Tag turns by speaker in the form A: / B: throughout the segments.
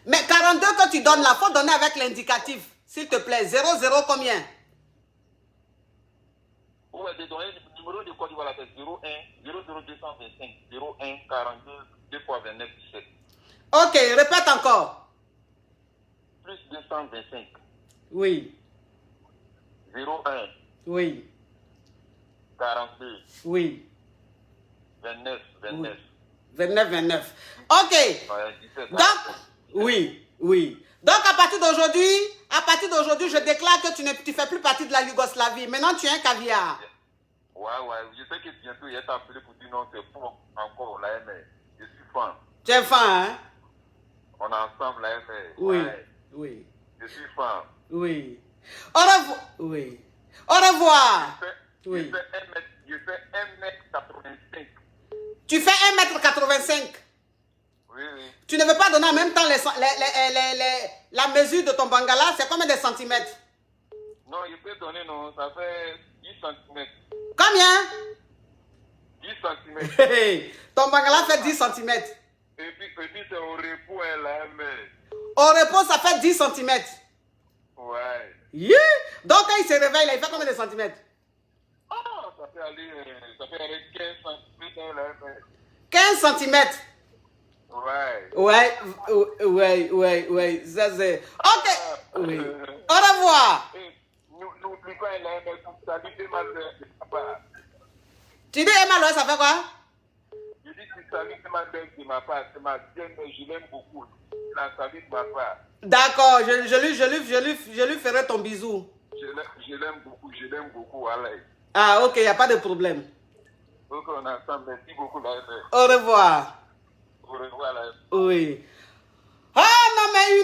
A: Mais 42 que tu donnes là, faut donner avec l'indicatif. S'il te plaît, 00 combien?
B: Ouais, j'ai donné le numéro de Côte d'Ivoire, c'est 01 00225 01 42 2 fois 29 17.
A: Ok, répète encore.
B: Plus 225.
A: Oui.
B: 01.
A: Oui.
B: 42.
A: Oui.
B: 29, 29.
A: Oui. 29, 29. Ok.
B: Ouais, 17,
A: donc, oui, oui. Donc, à partir d'aujourd'hui, je déclare que tu fais plus partie de la Yougoslavie. Maintenant, tu es un caviar.
B: Ouais, je sais que bientôt, il est appelé pour dire non, c'est pour encore, là, mais je suis fan.
A: Tu es fan, hein?
B: On est ensemble, là, mais.
A: Oui,
B: ouais.
A: oui.
B: Je suis fan.
A: Oui. Au revoir. Oui. Au revoir.
B: Je fais 1m85.
A: Tu fais 1m85.
B: Oui.
A: Tu ne veux pas donner en même temps la mesure de ton bangala, c'est combien de centimètres?
B: Non, je peux donner, non, ça fait 10 cm.
A: Combien?
B: 10 cm.
A: Ton bangala fait 10 cm.
B: Et puis c'est au repos, là, mais.
A: Au repos, ça fait 10 cm.
B: Ouais.
A: Yeah. Donc, quand il se réveille, là, il fait combien de centimètres?
B: Oh, ça fait aller 15 cm, là, mais.
A: 15 cm.
B: Ouais.
A: Ouais. Ça, c'est... Ok. Oui. Au revoir.
B: N'oublie pas, là, mais tu salues tes malheurs de papa.
A: Tu dis Emma, ça fait quoi?
B: Je dis tu salues tes malheurs de ma part. C'est ma bien, mais je l'aime beaucoup. La salue de ma part.
A: D'accord, je lui ferai ton bisou.
B: Je l'aime beaucoup, allez.
A: Ah, ok, il n'y a pas de problème.
B: Ok, on est ensemble. Merci beaucoup, là.
A: Au revoir.
B: Au revoir, là.
A: Oui. Ah non, mais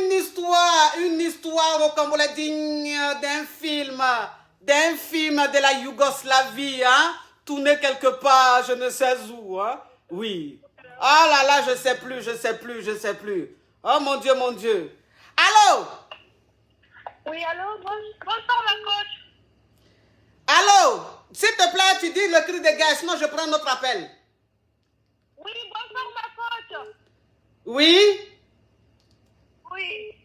A: une histoire au Cambodge digne d'un film de la Yougoslavie, hein, tourné quelque part, je ne sais où, hein, oui. Ah là là, je sais plus. Oh mon Dieu. Allô?
C: Oui, allô, bonsoir ma coach.
A: Allô? S'il te plaît, tu dis le cri de guerre, sinon je prends notre appel.
C: Oui, bonsoir ma coach.
A: Oui?
C: Oui.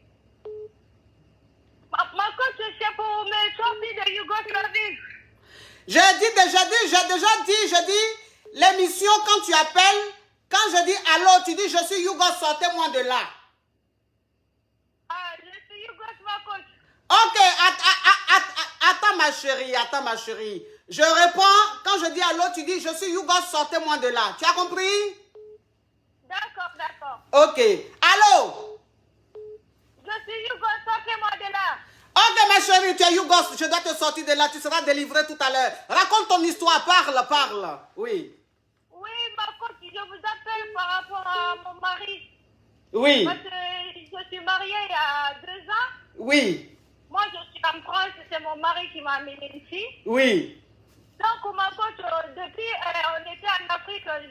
C: Ma coach, c'est pour me sortir de Yougoslavie.
A: J'ai dit, l'émission, quand tu appelles, quand je dis allô, tu dis je suis Yougos, sortez-moi de là.
C: Ah, je suis Yougos, ma coach.
A: Ok, attends ma chérie. Je réponds, quand je dis allô, tu dis je suis Yougos, sortez-moi de là. Tu as compris?
C: D'accord.
A: Ok, allô?
C: Je suis Yougos, sortez-moi de là.
A: Ok ma chérie, tu es Yougos, je dois te sortir de là, tu seras délivré tout à l'heure. Raconte ton histoire, parle. Oui.
C: Oui, ma coach, je vous appelle par rapport à mon mari.
A: Oui.
C: Parce que je suis mariée il y a 2 ans.
A: Oui.
C: Moi, je suis en France, c'est mon mari qui m'a amené ici.
A: Oui.
C: Donc, ma coach, depuis, on était en Afrique, quand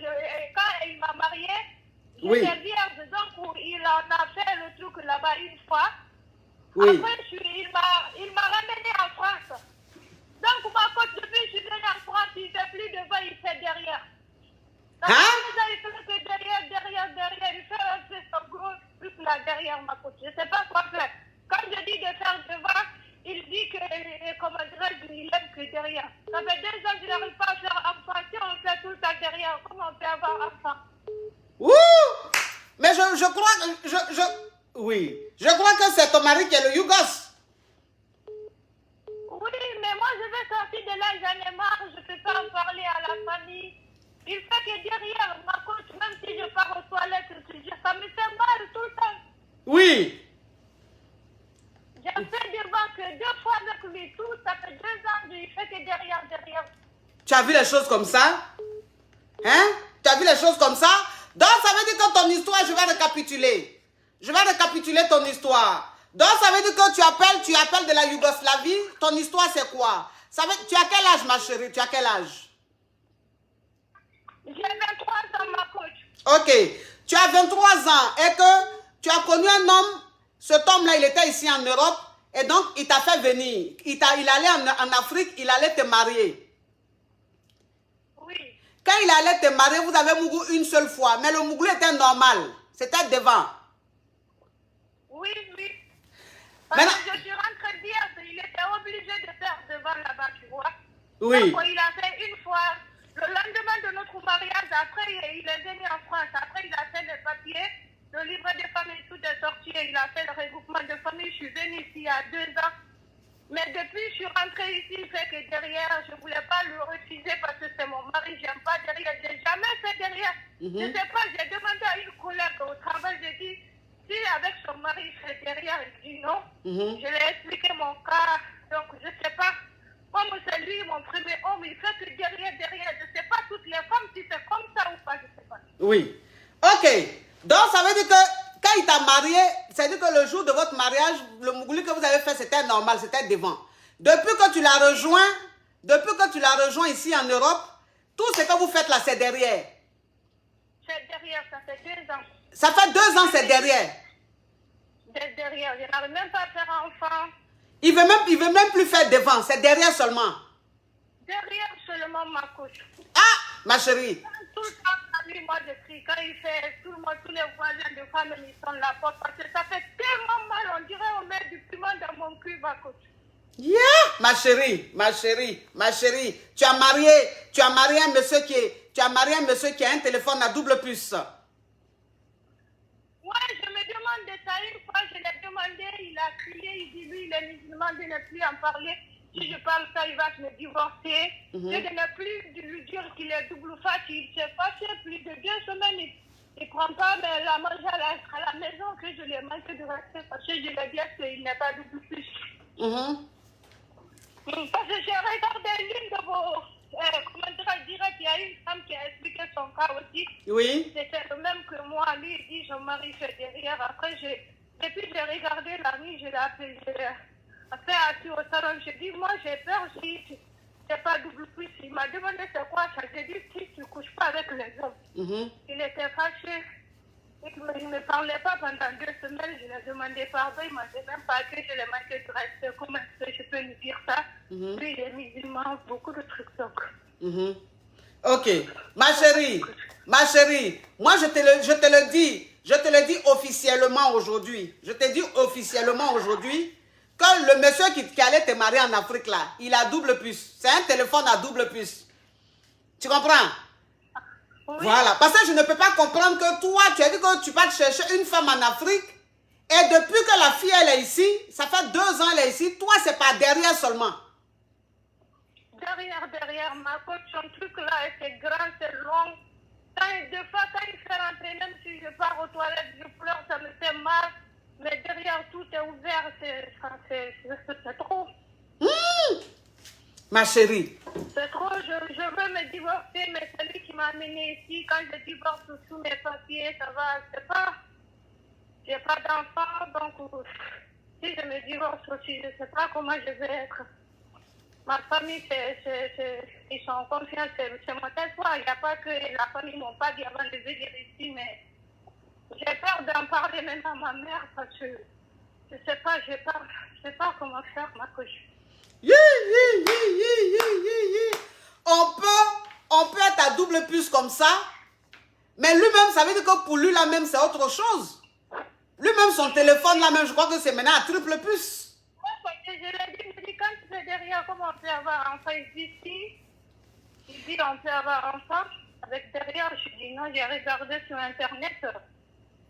C: il m'a mariée, j'étais vierge, donc il en a fait le truc là-bas une fois.
A: Oui.
C: Après, il m'a ramené en France. Donc, ma coach, depuis que je suis venue en France, il ne fait plus devant, il fait derrière. Donc, il fait que derrière, il fait un peu son gros truc là derrière, ma coach. Je ne sais pas quoi faire. Quand je dis de faire devant, il dit que, comment dirais-je, il aime que derrière. Ça fait 2 ans qu'il n'arrive pas à faire enfant. Si on fait tout le temps derrière, comment on peut avoir enfant?
A: Ouh! Mais je crois que... Oui. Je crois que c'est ton mari qui est le Yougos.
C: Oui, mais moi je vais sortir de là, j'en ai marre, je ne peux pas en parler à la famille. Il fait que derrière, ma coach, même si je pars aux toilettes, ça me fait mal tout le temps.
A: Oui.
C: J'ai fait devant que 2 fois avec lui, tout, ça fait 2 ans, il fait que derrière.
A: Tu as vu les choses comme ça? Hein? Tu as vu les choses comme ça? Donc ça veut dire que ton histoire, je vais récapituler. Je vais récapituler ton histoire. Donc ça veut dire que tu appelles de la Yougoslavie. Ton histoire c'est quoi? Tu as quel âge ma chérie? Tu as quel âge?
C: J'ai 23 ans ma coach.
A: Ok. Tu as 23 ans et que tu as connu un homme. Cet homme-là, il était ici en Europe. Et donc, il t'a fait venir. Il allait en Afrique, il allait te marier.
C: Oui.
A: Quand il allait te marier, vous avez mougou une seule fois. Mais le mougou était normal. C'était devant.
C: Oui, oui. Parce
A: Maintenant,
C: que je suis rentrée dire qu'il était obligé de faire devant là-bas, tu vois.
A: oui.
C: Donc, il a fait une fois, le lendemain de notre mariage, après, il est venu en France. Après, il a fait les papiers, le livret de famille, tout est sorti et il a fait le regroupement de famille. Je suis venue ici il y a 2 ans. Mais depuis, je suis rentrée ici, fait que derrière, je ne voulais pas le refuser parce que c'est mon mari, j'aime pas derrière. J'ai jamais fait derrière. Je ne sais pas, j'ai demandé à une collègue au travail, j'ai dit, si avec son mari, il fait derrière, il dit non. Je lui ai expliqué mon cas, donc je ne sais pas. Comme c'est lui, mon premier homme, il fait que derrière. Je ne sais pas toutes les femmes si c'est comme ça ou pas, je ne sais pas.
A: Oui. Ok. Donc, ça veut dire que quand il t'a marié, c'est-à-dire que le jour de votre mariage, le mougouli que vous avez fait, c'était normal, c'était devant. Depuis que tu l'as rejoint ici en Europe, tout ce que vous faites là, c'est derrière.
C: C'est derrière, ça fait 2 ans.
A: Ça fait 2 ans, c'est derrière.
C: C'est derrière, je n'arrive même pas à faire enfant.
A: Il veut même plus faire devant, c'est derrière seulement.
C: Derrière seulement ma couche.
A: Ah, ma chérie.
C: Tout le temps, moi je crie. Quand il fait, tout le monde, tous les voisins de femmes, ils sont la porte parce que ça fait tellement mal. On dirait on met du piment dans mon cul, ma couche.
A: Yeah, ma chérie. Tu as marié un monsieur qui a un téléphone à double puce.
C: Ouais, je me demande de ça une fois, je l'ai demandé, il a crié, il dit lui, il est musulman, de ne plus en parler. Si je parle ça, il va me divorcer. Je ne plus lui dire qu'il est double face, il s'est fâché plus de 2 semaines. Il ne prend pas mais la manger à la maison que je lui ai manqué de respect parce que je lui ai dit qu'il n'est pas double plus. Parce que j'ai regardé l'une de vos commentaires directs, il y a une femme qui a expliqué son cas aussi.
A: Oui.
C: C'était le même que moi. Lui, il dit, je me marie fait derrière. Après, depuis j'ai regardé la nuit, je l'ai appelé, je l'ai fait assis au salon. J'ai dit, moi, j'ai peur si c'est pas double plus. Il m'a demandé c'est quoi ça. J'ai dit, si tu ne couches pas avec les hommes. Il était fâché. Il ne me parlait pas pendant 2 semaines. Je lui ai demandé pardon. Il m'a dit même pas que je l'ai manqué de respect. Comment est-ce que je peux lui dire ça? Lui, il est musulman, beaucoup de trucs. Donc.
A: Ok. Ma chérie, moi je te le dis officiellement aujourd'hui. Je te dis officiellement aujourd'hui que le monsieur qui allait te marier en Afrique là, il a double puce. C'est un téléphone à double puce. Tu comprends? Oui. Voilà. Parce que je ne peux pas comprendre que toi, tu as dit que tu vas te chercher une femme en Afrique et depuis que la fille elle est ici, ça fait 2 ans elle est ici, toi c'est pas derrière seulement.
C: Derrière, ma coach, son truc là, c'est grand, c'est long. Des fois, quand il fait rentrer, même si je pars aux toilettes, je pleure, ça me fait mal. Mais derrière, tout est ouvert, c'est trop.
A: Ma chérie.
C: C'est trop, je veux me divorcer, mais c'est lui qui m'a amené ici. Quand je divorce sous mes papiers, ça va, c'est pas. J'ai pas d'enfant, donc si je me divorce aussi, je sais pas comment je vais être. Ma famille, ils sont en confiance, c'est mon espoir. Il n'y a pas que la famille m'ont pas dit avant de venir ici, mais j'ai peur d'en parler maintenant à ma mère parce que je sais pas comment faire ma couche.
A: On peut être à double puce comme ça, mais lui-même, ça veut dire que pour lui, là même, c'est autre chose. Lui-même, son téléphone, là même, je crois que c'est maintenant à triple puce.
C: Je l'ai dit, quand tu fais derrière, comment on peut avoir un enfant ici? Il dit, on peut avoir un enfant avec derrière. Je dis, non, j'ai regardé sur Internet.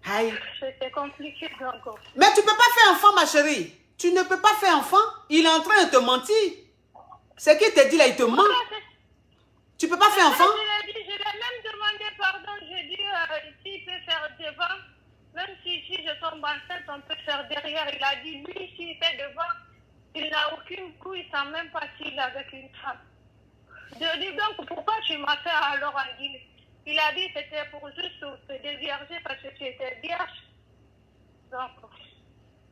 A: Aïe.
C: C'était compliqué encore.
A: Mais tu ne peux pas faire enfant, ma chérie. Tu ne peux pas faire enfant. Il est en train de te mentir. Ce qu'il te dit là, il te ment. Tu ne peux pas faire enfant.
C: Je l'ai même demandé pardon. J'ai dit, s'il peut faire devant, même si je tombe enceinte, on peut faire derrière. Il a dit, lui, s'il fait devant, il n'a aucune couille, il ne sent même pas s'il est avec une femme. Je dis donc, pourquoi tu m'as fait alors en guillemets? Il a dit que c'était pour juste te dévierger parce que tu étais vierge. Donc,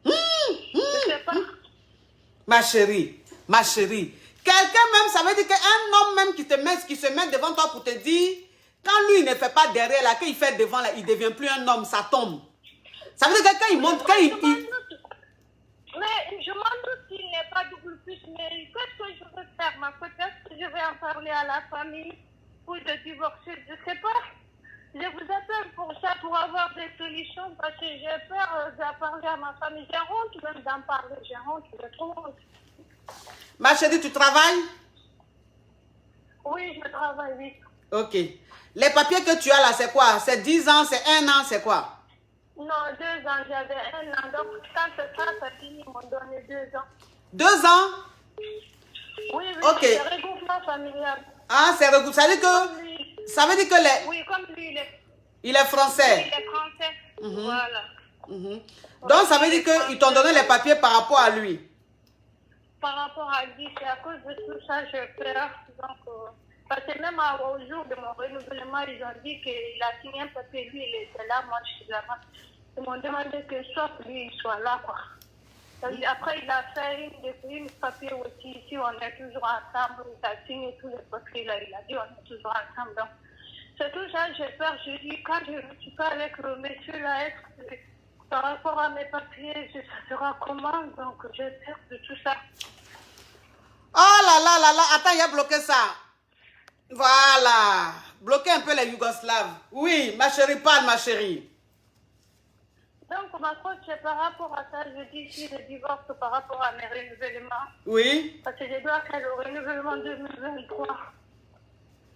C: je sais pas.
A: Ma chérie, quelqu'un même, ça veut dire qu'un homme même qui se met devant toi pour te dire, quand lui il ne fait pas derrière là, qu'il fait devant là, il ne devient plus un homme, ça tombe. Ça veut dire que quand il monte,
C: Mais je m'en doute qu'il n'est pas double plus, mais qu'est-ce que je veux faire, ma côte? Est-ce que je vais en parler à la famille ou de divorcer? Je ne sais pas. Je vous appelle pour ça, pour avoir des solutions, parce que j'ai peur d'en parler à ma famille. J'ai honte même d'en parler, j'ai honte, j'ai trop honte.
A: Ma chérie, tu travailles?
C: Oui, je travaille, oui.
A: Ok. Les papiers que tu as là, c'est quoi? C'est 10 ans, c'est 1 an, c'est quoi?
C: Non, 2 ans, j'avais 1 an. Donc, quand ça finit, ils m'ont donné 2 ans.
A: 2 ans?
C: Oui, oui,
A: Ok.
C: c'est regroupement familial.
A: Ah, c'est regroupé. Ça veut dire
C: Comme
A: que,
C: lui.
A: ça veut dire que les,
C: Oui, comme lui,
A: il est français.
C: il est français. Voilà.
A: Donc, ça veut dire qu'ils t'ont donné les papiers par rapport à lui.
C: Par rapport à lui, c'est à cause de tout ça, j'ai peur. Donc, parce que même au jour de mon renouvellement, ils ont dit qu'il a signé un papier, lui, il était là, moi, je suis là-bas. Ils m'ont demandé que soit lui, il soit là, quoi. Après, il a fait une papier aussi. Ici, on est toujours ensemble. Il a signé tous les papiers, là. Il a dit, on est toujours ensemble. Donc, c'est tout ça, j'ai peur. Je dis, quand je ne suis pas avec le monsieur, là, est-ce que par rapport à mes papiers, ça sera comment? Donc, j'ai peur de tout ça.
A: Oh là là là là, attends, il a bloqué ça. Voilà. Bloquer un peu les Yougoslaves. Oui, ma chérie, parle, ma chérie.
C: Donc, ma coach, c'est par rapport à ça, je dis si je divorce par rapport à mes renouvellements.
A: Oui.
C: Parce que je dois faire le renouvellement 2023.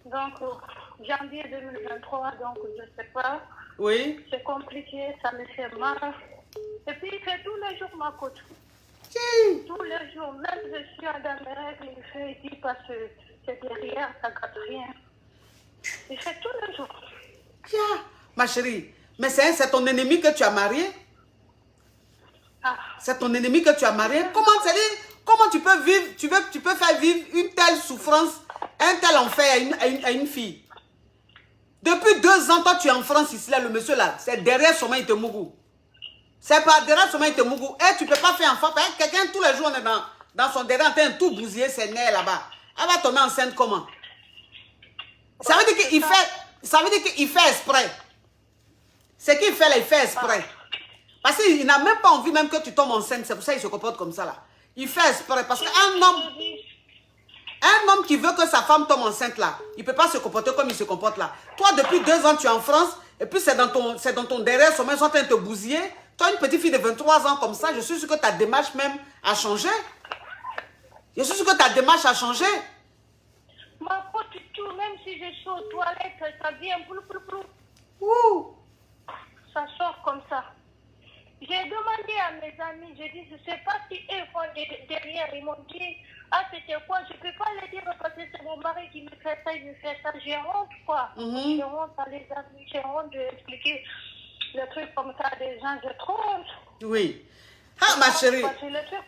C: Donc, janvier 2023, donc je ne sais pas.
A: Oui.
C: C'est compliqué, ça me fait mal. Et puis, il fait tous les jours ma coach.
A: Si.
C: Tous les jours, même je suis dans mes règles, il fait, il dit parce que c'est derrière, ça ne gâte rien. Il fait tous les jours.
A: Tiens, ma chérie, mais c'est ton ennemi que tu as marié?
C: Ah.
A: C'est ton ennemi que tu as marié? Comment tu peux vivre, tu peux faire vivre une telle souffrance, un tel enfer à une fille? Depuis 2 ans, toi tu es en France ici, là, le monsieur là, c'est derrière son main, il te mougou. C'est pas derrière son main, il te mougou. Et tu peux pas faire enfant, parce que quelqu'un, tous les jours, on est dans son derrière, en train de tout bousiller ses nerfs là-bas. Elle va tomber enceinte comment? Ça veut dire qu'il fait exprès. C'est qu'il fait là, il fait exprès. Parce qu'il n'a même pas envie même que tu tombes enceinte. C'est pour ça qu'il se comporte comme ça là. Il fait exprès. Parce qu'un homme qui veut que sa femme tombe enceinte là, il ne peut pas se comporter comme il se comporte là. Toi, depuis 2 ans, tu es en France. Et puis c'est dans ton derrière, son main, ils sont en train de te bousiller. Toi, une petite fille de 23 ans comme ça, je suis sûr que ta démarche même a changé. Je suis sûr que ta démarche a changé.
C: Ma pote, tout, même si je suis aux toilettes, ça vient plou.
A: Ouh.
C: Ça sort comme ça. J'ai demandé à mes amis, j'ai dit, je ne sais pas si eux font derrière. Ils m'ont dit, ah, c'était quoi? Je ne peux pas le dire parce que c'est mon mari qui me fait ça, il me fait ça. J'ai honte, quoi. J'ai honte à les amis, j'ai honte d'expliquer le truc comme ça à des gens. J'ai trop honte.
A: Oui. Ah, ma chérie.
C: Parce que le truc,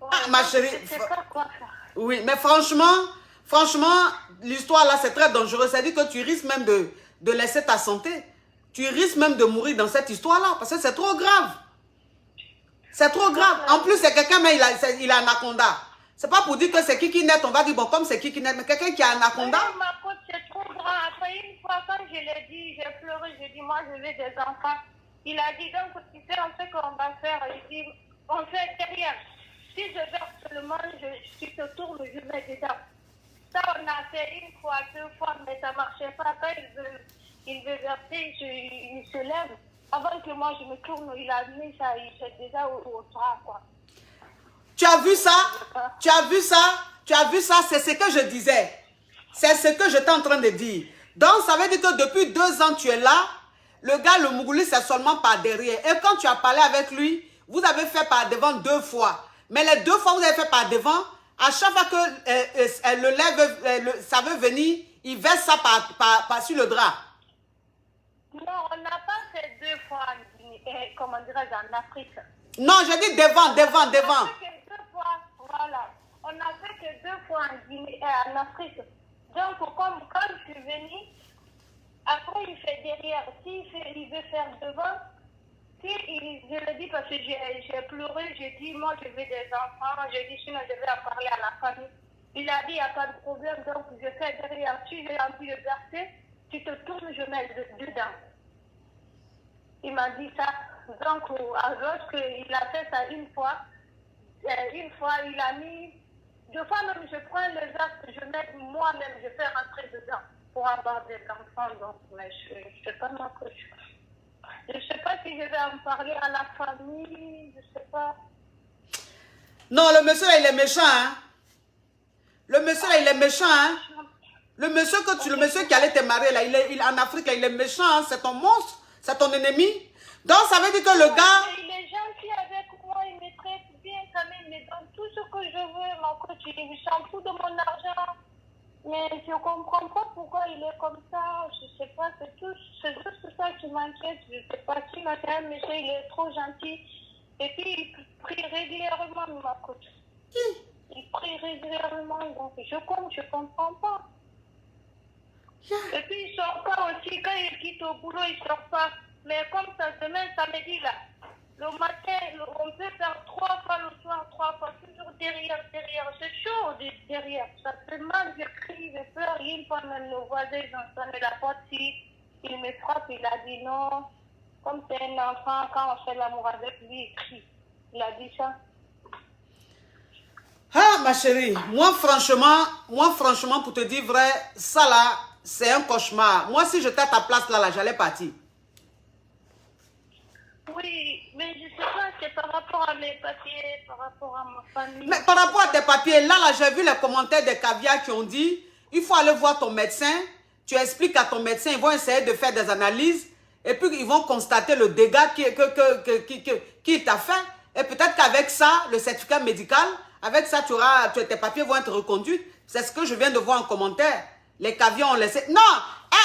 A: Ah, ma chérie.
C: Je ne sais pas quoi faire.
A: Oui, mais franchement, l'histoire là, c'est très dangereux. Ça dit que tu risques même de laisser ta santé. Tu risques même de mourir dans cette histoire-là, parce que c'est trop grave. C'est trop grave. En plus, c'est quelqu'un, mais il a anaconda. C'est pas pour dire que c'est qui naît, on va dire, bon, comme c'est qui naît, mais quelqu'un qui a anaconda.
C: Oui, ma côte, c'est trop grand. Après, une fois, quand je l'ai dit, j'ai pleuré, j'ai dit, moi, je veux des enfants. Il a dit, donc, tu sais, on sait qu'on va faire. Il dit, on fait derrière. Si je verse seulement, tu te tournes, je mets dedans. Ça, on a fait 1 fois, 2 fois, mais ça ne marchait pas. Quand il veut verser, il se lève. Avant que moi je me tourne, il a mis ça, il fait déjà au toit, quoi.
A: Tu as vu ça? Tu as vu ça? Tu as vu ça? C'est ce que je disais. C'est ce que j'étais en train de dire. Donc, ça veut dire que depuis 2 ans, tu es là. Le gars, le Mougouli, c'est seulement par derrière. Et quand tu as parlé avec lui, vous avez fait par devant 2 fois. Mais les 2 fois, vous avez fait par devant. À chaque fois que le lait ça veut venir, il verse ça par sur le drap.
C: Non, on n'a pas fait 2 fois comment dirais-je, en Afrique.
A: Non, je dis devant.
C: On a fait que 2 fois, voilà. On a fait que 2 fois en Afrique. Donc, comme quand je suis venue, après il fait derrière. Il veut faire devant, je le dis parce que j'ai pleuré, j'ai dit, moi je veux des enfants, j'ai dit, sinon je vais en parler à la famille. Il a dit, il n'y a pas de problème, donc je fais derrière. Si j'ai envie de verser, tu te tournes, je mets dedans. Il m'a dit ça. Donc, lorsqu'il a fait ça 1 fois, il a mis 2 fois même, je prends les actes, je mets moi-même, je fais rentrer dedans. pour avoir des enfants. Donc, mais je ne sais pas ma coach. Je ne sais pas si je vais en parler à la famille, je ne sais pas.
A: Non, le monsieur là, il est méchant, hein. Le monsieur là, il est méchant, hein. Le monsieur qui allait te marier là, il est en Afrique là, il est méchant, hein. C'est ton monstre, c'est ton ennemi. Donc ça veut dire que le gars...
C: Il est gentil avec moi, il me traite bien quand même, il me donne tout ce que je veux, ma coach, il s'en fout de mon argent. Mais je ne comprends pas pourquoi il est comme ça, je ne sais pas, c'est juste ça qui m'inquiète, je ne sais pas si matin, monsieur, il est trop gentil. Et puis il prie régulièrement, ma coach. Il prie régulièrement, donc je comprends pas. Et puis il ne sort pas aussi, quand il quitte au boulot, il ne sort pas. Mais comme ça, demain, samedi, là, le matin, on peut faire 3 fois le soir, 3 fois, toujours derrière. C'est chaud derrière. Ça fait mal, je crie, je pleure. Une fois, même le voisin, ils ont sonné la porte. Il me frappe, il a dit non. Comme c'est un enfant, quand on fait l'amour avec lui, il crie. Il a dit ça.
A: Ah, ma chérie, moi franchement, pour te dire vrai, ça là, c'est un cauchemar. Moi, si j'étais à ta place là, j'allais partir.
C: Oui, mais je ne sais pas, c'est par rapport à mes papiers, par rapport à ma famille.
A: Mais par rapport à tes papiers, là, j'ai vu les commentaires des caviars qui ont dit, il faut aller voir ton médecin, tu expliques à ton médecin, ils vont essayer de faire des analyses, et puis ils vont constater le dégât qu'il t'a fait. Et peut-être qu'avec ça, le certificat médical, avec ça, tes papiers vont être reconduits. C'est ce que je viens de voir en commentaire. Les caviars ont laissé... Non,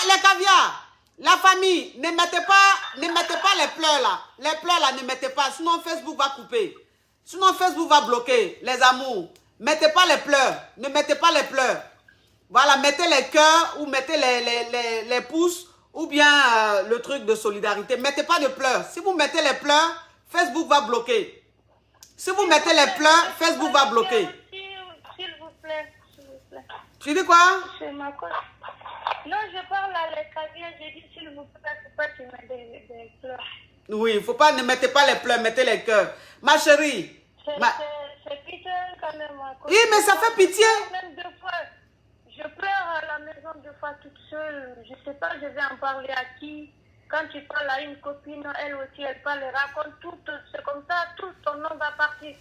A: les caviars, la famille, ne mettez pas les pleurs là. Les pleurs là, ne mettez pas, sinon Facebook va couper. Sinon Facebook va bloquer, les amours. Mettez pas les pleurs, ne mettez pas les pleurs. Voilà, mettez les cœurs ou mettez les pouces ou bien le truc de solidarité. Mettez pas de pleurs. Si vous mettez les pleurs, Facebook va bloquer. Si vous mettez les pleurs, Facebook va bloquer.
C: S'il vous plaît, s'il vous plaît.
A: Tu dis quoi?
C: C'est ma coach. Non, je parle à les caviars, j'ai dit s'il vous plaît, il ne faut pas que tu mettes des pleurs.
A: Oui, il ne faut pas, ne mettez pas les pleurs, mettez les cœurs. Ma chérie.
C: C'est pitié quand même.
A: Oui, mais ça fait pitié.
C: Même 2 fois, je pleure à la maison 2 fois toute seule. Je ne sais pas, je vais en parler à qui. Quand tu parles à une copine, elle aussi, elle parle, elle raconte tout. C'est comme ça, tout ton nom va partir.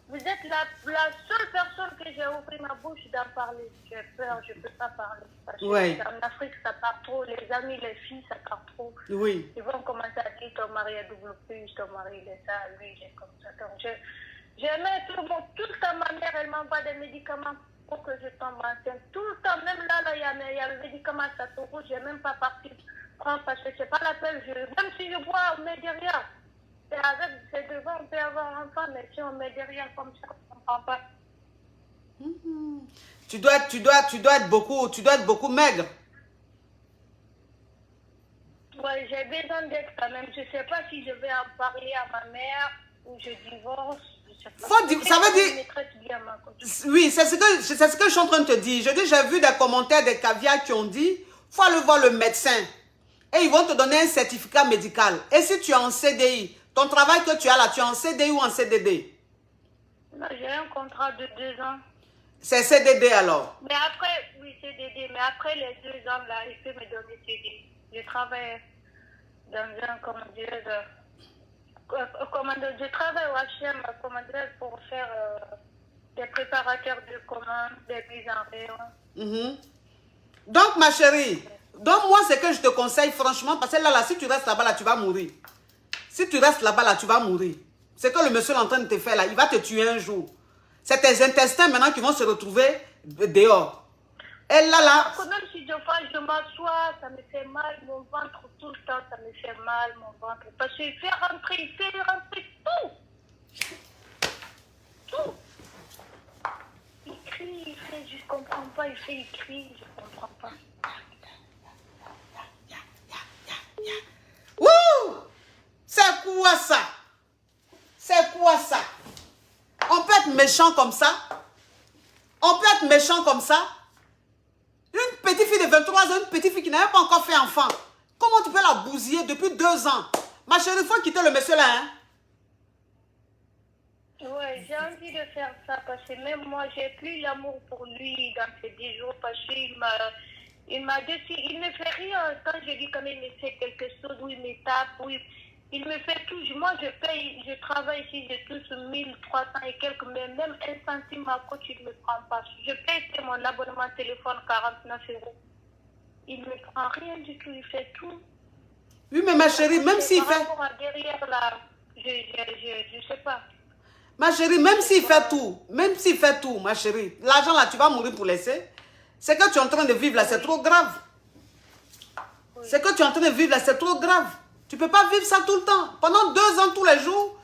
C: Vous êtes la seule personne que j'ai ouvert ma bouche d'en parler. J'ai peur, je ne peux pas parler. Parce que en Afrique, ça part trop. Les amis, les filles, ça part trop.
A: Oui.
C: Ils vont commencer à dire ton mari est double plus, ton mari il est ça, lui, il est comme ça. Donc, j'aimais tout le monde. Tout le temps, ma mère, elle m'envoie des médicaments pour que je tombe enceinte. Tout le temps, même là, il y a le médicament, ça te rouge, je n'ai même pas parti prendre parce que c'est pas la peine. Même si je bois, on met derrière. C'est devant, on peut avoir un enfant, mais si on met derrière comme ça, on ne comprend pas.
A: Tu dois être beaucoup maigre.
C: Oui, j'ai besoin d'être quand même. Je ne sais pas si je vais en parler à ma mère ou je divorce. Je sais pas.
A: Ça veut dire... Oui, c'est ce que je suis en train de te dire. J'ai vu des commentaires des caviars qui ont dit, faut aller voir le médecin. Et ils vont te donner un certificat médical. Et si tu es en CDI, ton travail que tu as là, tu es en CDI ou en CDD?
C: Non, j'ai un contrat de 2 ans.
A: C'est CDD alors?
C: Mais après, oui, CDD. Mais après les 2 ans là, il peut me donner CDI. Je travaille dans un je travaille au H&M pour faire des préparateurs de commandes, des mises en rayon.
A: Donc ma chérie, donc moi c'est que je te conseille franchement, parce que là, si tu restes là-bas, là, tu vas mourir. Si tu restes là-bas, là, tu vas mourir. C'est que le monsieur est en train de te faire là, il va te tuer un jour. C'est tes intestins maintenant qui vont se retrouver dehors. Et là...
C: Même si je m'assois, ça me fait mal, mon ventre tout le temps, ça me fait mal, mon ventre. Parce qu'il fait rentrer tout. Tout. Il crie, il fait, je ne comprends pas, il crie, je ne comprends pas.
A: Wouh! C'est quoi ça? C'est quoi ça? On peut être méchant comme ça? On peut être méchant comme ça? Une petite fille de 23 ans, une petite fille qui n'a même pas encore fait enfant. Comment tu peux la bousiller depuis 2 ans? Ma chérie, il faut quitter le monsieur là, hein?
C: Ouais, j'ai envie de faire ça parce que même moi, j'ai plus l'amour pour lui dans ces 10 jours parce qu'il Il m'a dit, si, il ne fait rien. Quand je dis quand même, il me fait quelque chose, où il me tape, oui. Il me fait tout. Moi, je paye, je travaille ici, je touche 1300 et quelques, mais même un centime, ma coach, il ne me prend pas. Je paye mon abonnement téléphone 49 €. Il ne me prend rien du tout, il fait tout.
A: Oui, mais ma chérie, même s'il fait...
C: Derrière, là, je sais pas.
A: Ma chérie, même s'il fait tout, ma chérie, l'argent là, tu vas mourir pour laisser. C'est que tu es en train de vivre là, c'est trop grave. Oui. C'est que tu es en train de vivre là, c'est trop grave. Tu ne peux pas vivre ça tout le temps. Pendant 2 ans, tous les jours.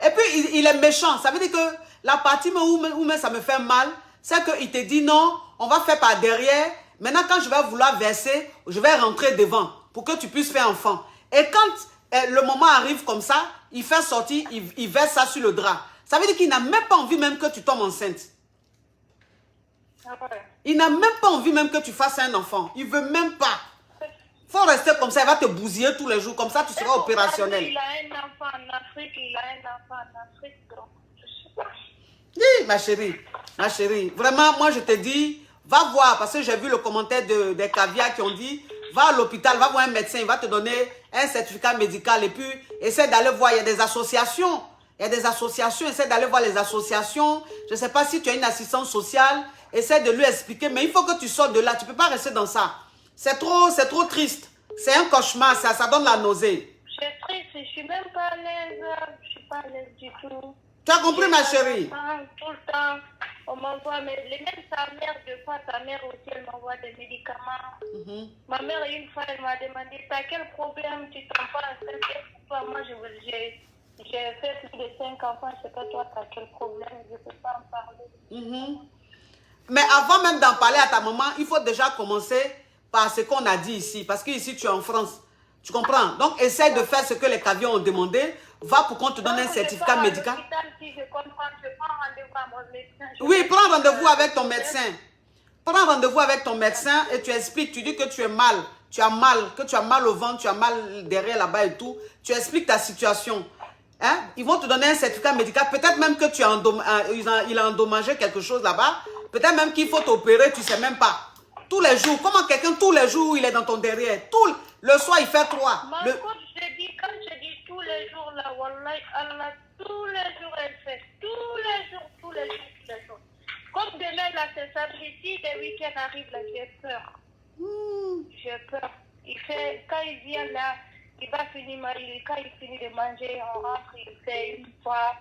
A: Et puis, il est méchant. Ça veut dire que la partie où ça me fait mal, c'est qu'il te dit non, on va faire par derrière. Maintenant, quand je vais vouloir verser, je vais rentrer devant pour que tu puisses faire enfant. Et quand le moment arrive comme ça, il fait sortir, il verse ça sur le drap. Ça veut dire qu'il n'a même pas envie même que tu tombes enceinte. Il n'a même pas envie même que tu fasses un enfant. Il ne veut même pas. Il faut rester comme ça, il va te bousiller tous les jours. Comme ça, tu seras opérationnel.
C: Il a un enfant en Afrique, donc je sais pas.
A: Oui, ma chérie, vraiment, moi je te dis, va voir, parce que j'ai vu le commentaire des caviars qui ont dit, va à l'hôpital, va voir un médecin, il va te donner un certificat médical et puis essaie d'aller voir, il y a des associations. Essaie d'aller voir les associations. Je ne sais pas si tu as une assistance sociale, essaie de lui expliquer, mais il faut que tu sortes de là, tu ne peux pas rester dans ça. C'est trop triste. C'est un cauchemar, ça donne la nausée.
C: Je suis triste, je ne suis même pas à l'aise. Je ne suis pas à l'aise du tout.
A: Tu as compris, ma chérie?
C: Tout le temps, on m'envoie, mais même sa mère, sa mère aussi, elle m'envoie des médicaments. Ma mère, une fois, elle m'a demandé, t'as quel problème, tu t'en pas enceinte? Moi, j'ai fait plus de 5 enfants, je sais pas, toi, t'as quel problème, je ne peux pas en parler.
A: Mais avant même d'en parler à ta maman, il faut déjà commencer par ce qu'on a dit ici. Parce que ici, tu es en France. Tu comprends? Donc, essaie de faire ce que les caviars ont demandé. Va pour qu'on te donne un certificat médical.
C: Si je comprends, je prends rendez-vous à mon médecin.
A: Oui, prends rendez-vous avec ton médecin. Prends rendez-vous avec ton médecin et tu expliques. Tu dis que tu es mal. Que tu as mal au ventre, tu as mal derrière là-bas et tout. Tu expliques ta situation. Hein? Ils vont te donner un certificat médical. Peut-être même que il a endommagé quelque chose là-bas. Peut-être même qu'il faut t'opérer, tu ne sais même pas. Tous les jours, comment quelqu'un, tous les jours, il est dans ton derrière. Le soir, il fait 3.
C: Quand je dis tous les jours, là, Wallahi, Allah, tous les jours, elle fait. Tous les jours. Comme demain, là, c'est samedi, si les week-ends arrivent, là, j'ai peur. J'ai peur. Quand il vient là, il va finir, quand il finit de manger, on rentre, il fait une fois.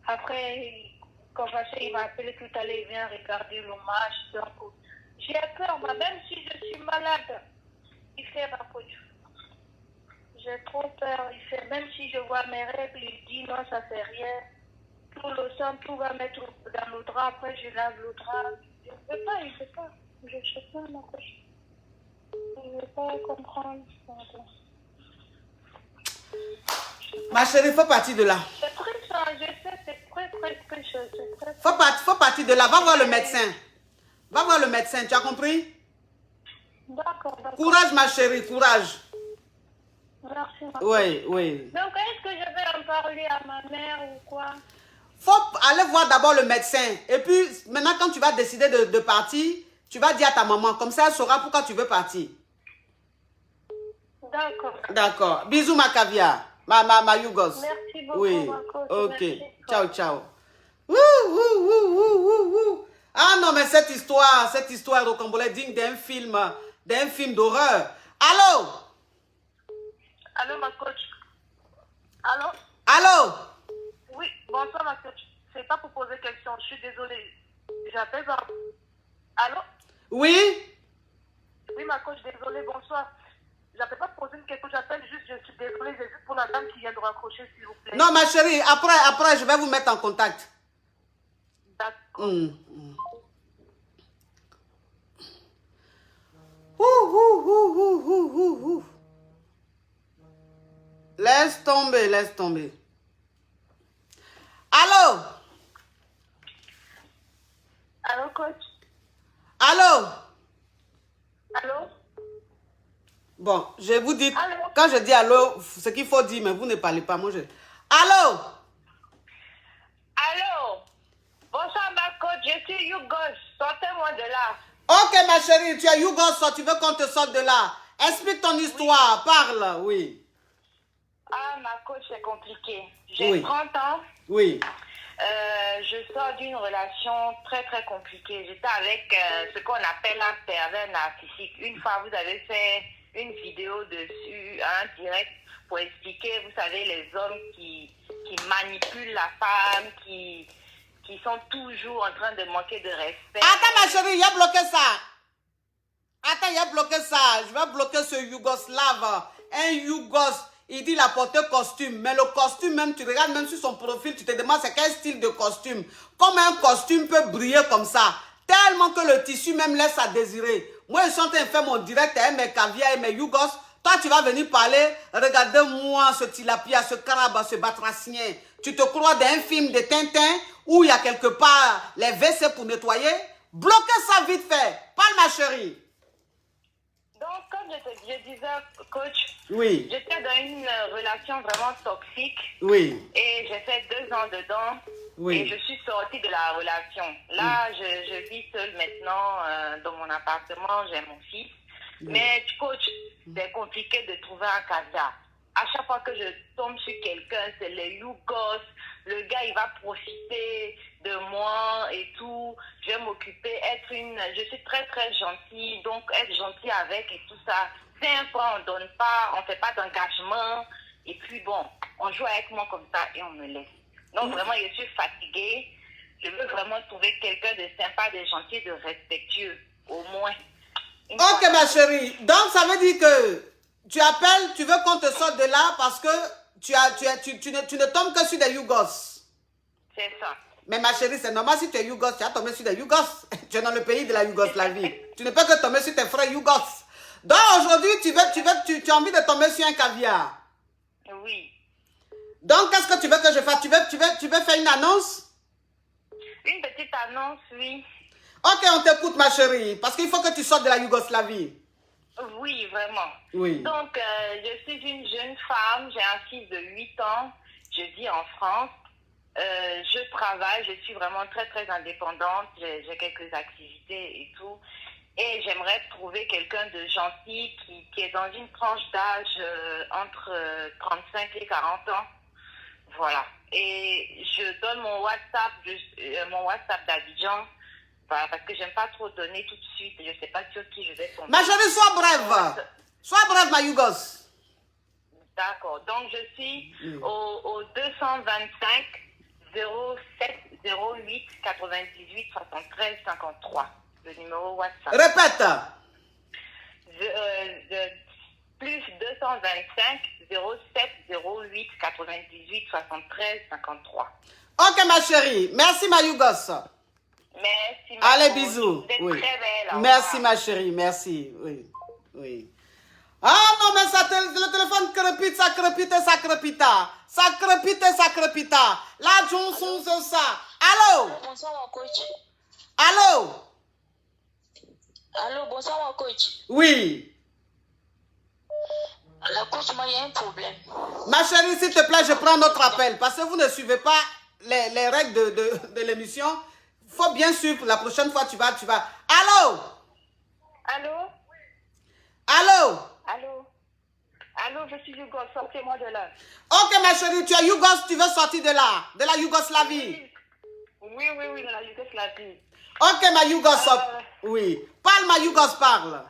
C: Après, il m'a appelé tout à l'heure, il vient regarder le match. Donc, j'ai peur, même si je suis malade, il fait ma coach. J'ai trop peur. Même si je vois mes règles, il dit non, ça fait rien. Tout le sang, tout va mettre dans le drap. Après, je lave le drap. Je ne veux pas, je sais pas. Je sais pas, ma coach. Je ne veux pas comprendre.
A: Ma chérie, faut partir de là.
C: C'est très ça, je sais, c'est très chose.
A: Faut partir de là. Va voir le médecin. Va voir le médecin, tu as compris?
C: D'accord.
A: Courage, ma chérie, courage.
C: Merci.
A: Oui.
C: Donc, est-ce que je vais en parler à ma mère ou quoi?
A: Faut aller voir d'abord le médecin. Et puis, maintenant, quand tu vas décider de partir, tu vas dire à ta maman. Comme ça, elle saura pourquoi tu veux partir. D'accord. Bisous, ma caviar. Ma Yougos.
C: Merci beaucoup,
A: oui.
C: ma coach.
A: Ok.
C: Merci.
A: Ciao. Ah non, mais cette histoire au Cambodge digne d'un film d'horreur. Allô?
C: Allô, ma coach. Allô?
A: Allô?
C: Oui, bonsoir, ma coach. C'est pas pour poser question, je suis désolée. J'appelle. Allô?
A: Oui?
C: Oui, ma coach, désolée, bonsoir. J'appelle pas pour poser une question, j'appelle juste, je suis désolée, c'est juste pour la dame qui vient de raccrocher, s'il vous plaît.
A: Non, ma chérie, après, je vais vous mettre en contact.
C: D'accord.
A: Laisse tomber. Allô?
C: Allô, coach?
A: Allô?
C: Allô?
A: Bon, je vous dis,
C: Allô?
A: quand je dis allô, ce qu'il faut dire, mais vous ne parlez pas. Allô?
C: Allô? Bonsoir, ma coach, je suis Yougos. Sortez-moi de là.
A: Ok, ma chérie, tu es Yougos, tu veux qu'on te sorte de là. Explique ton histoire, parle, oui.
D: Ah, ma coach, c'est compliqué. J'ai
A: Oui.
D: 30 ans.
A: Oui.
D: Je sors d'une relation très, très compliquée. J'étais avec ce qu'on appelle un pervers narcissique. Une fois, vous avez fait une vidéo dessus, un direct, pour expliquer, vous savez, les hommes qui manipulent la femme, qui sont toujours en train de manquer de respect.
A: Attends, ma chérie, il a bloqué ça. Attends, il a bloqué ça. Je vais bloquer ce Yougoslave. Un Yougos, il dit il a porté costume. Mais le costume, même, tu regardes même sur son profil, tu te demandes c'est quel style de costume. Comment un costume peut briller comme ça? Tellement que le tissu même laisse à désirer. Moi, je suis en train de faire mon direct avec mes caviars et mes Yougos. Toi, tu vas venir parler. Regardez-moi ce tilapia, ce carabe, ce batracien. Tu te crois dans un film de Tintin où il y a quelque part les WC pour nettoyer? Bloquez ça vite fait. Parle, ma chérie.
D: Donc, comme je disais, coach,
A: Oui.
D: j'étais dans une relation vraiment toxique.
A: Oui.
D: Et j'ai fait 2 ans dedans.
A: Oui.
D: Et je suis sortie de la relation. Là, je vis seule maintenant dans mon appartement. J'ai mon fils. Mais, coach, c'est compliqué de trouver un caviar. À chaque fois que je tombe sur quelqu'un, c'est les Yougos. Le gars, il va profiter de moi et tout. Je vais m'occuper, je suis très, très gentille. Donc, être gentille avec et tout ça. 5 fois, on ne donne pas, on ne fait pas d'engagement. Et puis, bon, on joue avec moi comme ça et on me laisse. Donc, vraiment, je suis fatiguée. Je veux vraiment trouver quelqu'un de sympa, de gentil, de respectueux, au moins.
A: Ok, ma chérie. Donc, ça veut dire que tu appelles, tu veux qu'on te sorte de là parce que tu ne tombes que sur des Yougos.
D: C'est ça.
A: Mais ma chérie, c'est normal si tu es Yougos, tu as tombé sur des Yougos. Tu es dans le pays de la Yougoslavie. Tu ne peux que tomber sur tes frères Yougos. Donc, aujourd'hui, tu as envie de tomber sur un caviar.
D: Oui.
A: Donc, qu'est-ce que tu veux que je fasse? Tu veux faire une annonce?
D: Une petite annonce, oui.
A: Ok, on t'écoute, ma chérie. Parce qu'il faut que tu sortes de la Yougoslavie.
D: Oui, vraiment.
A: Oui.
D: Donc, je suis une jeune femme, j'ai un fils de 8 ans, je vis en France, je travaille, je suis vraiment très, très indépendante, j'ai quelques activités et tout. Et j'aimerais trouver quelqu'un de gentil qui est dans une tranche d'âge entre 35 et 40 ans. Voilà. Et je donne mon WhatsApp d'Abidjan. Voilà, parce que j'aime pas trop donner tout de suite. Je sais pas sur qui je vais tomber.
A: Ma chérie, sois brève. Sois brève, ma Yougos.
D: D'accord. Donc, je suis au 225 07 08 98 73 53. Le numéro WhatsApp.
A: Répète.
D: Plus 225 07 08 98 73 53.
A: Ok, ma chérie. Merci, ma Yougos.
D: Merci.
A: Allez, bisous.
D: Vous êtes
A: Oui.
D: très belle.
A: Merci, ma chérie. Merci. Oui. Oui. Ah non, mais ça, le téléphone crépite, ça crépite, ça crépita. Ça crépite, ça crépita. La Johnson, c'est ça. Allô?
E: Bonsoir, mon coach.
A: Allô?
E: Allô, bonsoir, mon coach.
A: Oui.
E: La coach, moi, il y a un problème.
A: Ma chérie, s'il te plaît, je prends notre appel. Parce que vous ne suivez pas les règles de l'émission. Il faut bien suivre. La prochaine fois, tu vas. Allô?
D: Allô?
A: Allô?
D: Allô? Allô, je suis Yougos, sortez-moi de là.
A: Ok, ma chérie, tu es Yougos, tu veux sortir de là, de la Yougoslavie.
D: Oui, de la Yougoslavie.
A: Ok, ma Yougos, oui. Parle, ma Yougos, parle.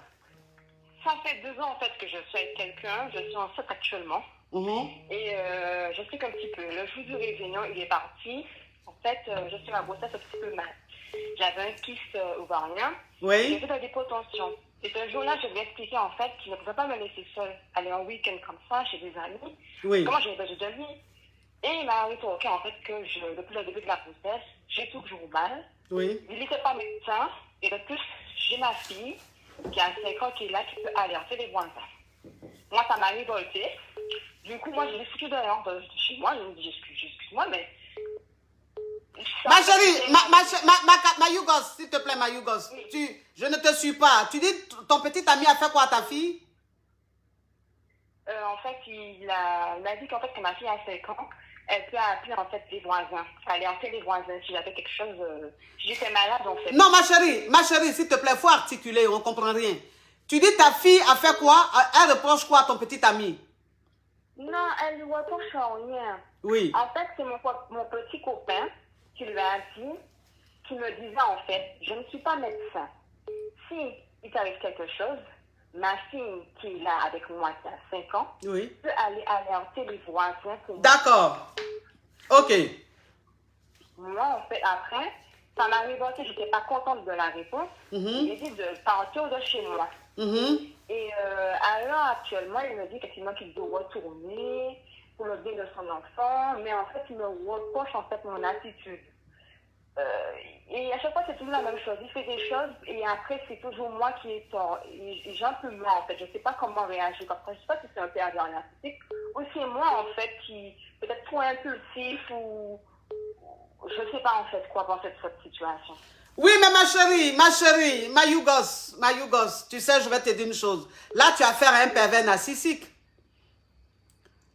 D: Ça fait 2 ans, en fait, que je suis avec quelqu'un. Je suis enceinte actuellement. Et j'explique un petit peu. Le jour du réunion, il est parti. En fait, je suis ma grossesse un petit peu mal. J'avais un kyste ovarien.
A: Oui.
D: J'ai fait de la dépotention. Et ce jour-là, je lui ai expliqué en fait qu'il ne pouvait pas me laisser seule aller en week-end comme ça chez des amis.
A: Oui.
D: Comment j'ai besoin de lui. Et il m'a rétorqué en fait que depuis le début de la grossesse, j'ai toujours mal.
A: Oui.
D: Il n'était pas médecin. Et de plus, j'ai ma fille qui a 5 ans qui est là, qui peut aller en fait des voisins. Moi, ça m'a révolté. Du coup, moi, je l'ai foutu dehors de chez moi. Je me dis, excuse-moi, mais...
A: Ma chérie, ma Yougos, s'il te plaît, ma Yougos, oui. Je ne te suis pas. Tu dis, ton petit ami a fait quoi à ta fille?
D: En fait, il m'a dit qu'en fait, que ma fille a 5 ans, elle peut appeler en fait les voisins. Alerter les voisins si j'avais quelque chose, si j'étais malade en fait.
A: Non, ma chérie, s'il te plaît, il faut articuler, on ne comprend rien. Tu dis ta fille a fait quoi? Elle reproche quoi à ton petit ami?
D: Non, elle ne reproche rien.
A: Oui.
D: En fait, c'est mon petit copain qui lui a dit, qui me disait en fait, je ne suis pas médecin. Si il t'arrive quelque chose, ma fille qui est là avec moi qui a 5 ans,
A: Oui.
D: peut aller alerter les voisins.
A: D'accord. Ok.
D: Moi, en fait, après, ça m'arrive que je n'étais pas contente de la réponse. J'ai dit de partir de chez moi. Et alors, actuellement, il me dit effectivement qu'il doit retourner pour le bien de son enfant, mais en fait, il me reproche en fait mon attitude. Et à chaque fois, c'est toujours la même chose. Il fait des choses et après, c'est toujours moi qui ai tort. Et j'ai un peu moi, en fait. Je ne sais pas comment réagir. Après, je ne sais pas si c'est un pervers narcissique ou c'est moi, en fait, qui peut-être trop impulsif ou je ne sais pas, en fait, quoi penser de cette situation.
A: Oui, mais ma chérie, ma Yougos, tu sais, je vais te dire une chose. Là, tu as affaire à un pervers narcissique.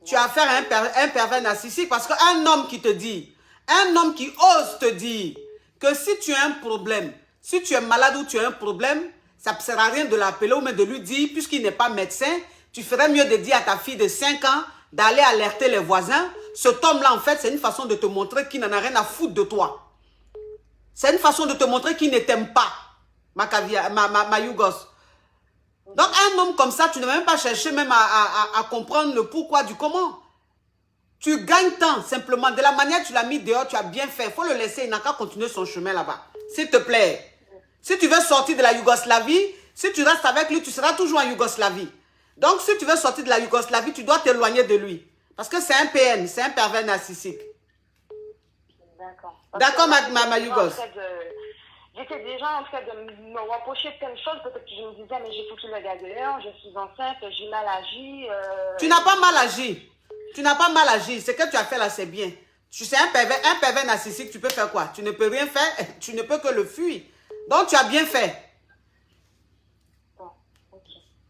A: Tu as affaire à un pervers narcissique parce qu'un homme qui te dit, un homme qui ose te dire que si tu as un problème, si tu es malade ou tu as un problème, ça ne sert à rien de l'appeler ou même de lui dire, puisqu'il n'est pas médecin, tu ferais mieux de dire à ta fille de 5 ans d'aller alerter les voisins. Cet homme-là, en fait, c'est une façon de te montrer qu'il n'en a rien à foutre de toi. C'est une façon de te montrer qu'il ne t'aime pas, ma Yougos. Donc, un homme comme ça, tu ne vas même pas chercher même à comprendre le pourquoi du comment. Tu gagnes temps, simplement. De la manière que tu l'as mis dehors, tu as bien fait. Il faut le laisser, il n'a qu'à continuer son chemin là-bas. S'il te plaît. Si tu veux sortir de la Yougoslavie, si tu restes avec lui, tu seras toujours en Yougoslavie. Donc, si tu veux sortir de la Yougoslavie, tu dois t'éloigner de lui. Parce que c'est un PN, c'est un pervers narcissique.
D: D'accord.
A: D'accord, ma Yougos.
D: J'étais déjà en train de me reprocher plein de choses. Peut-être que je me disais, mais j'ai foutu le gars dehors, je suis enceinte, j'ai mal agi.
A: Tu n'as pas mal agi. Tu n'as pas mal agi. Ce que tu as fait là, c'est bien. Tu sais, un pervers narcissique, tu peux faire quoi? Tu ne peux rien faire. Tu ne peux que le fuir. Donc, tu as bien fait.
D: Bon, ok.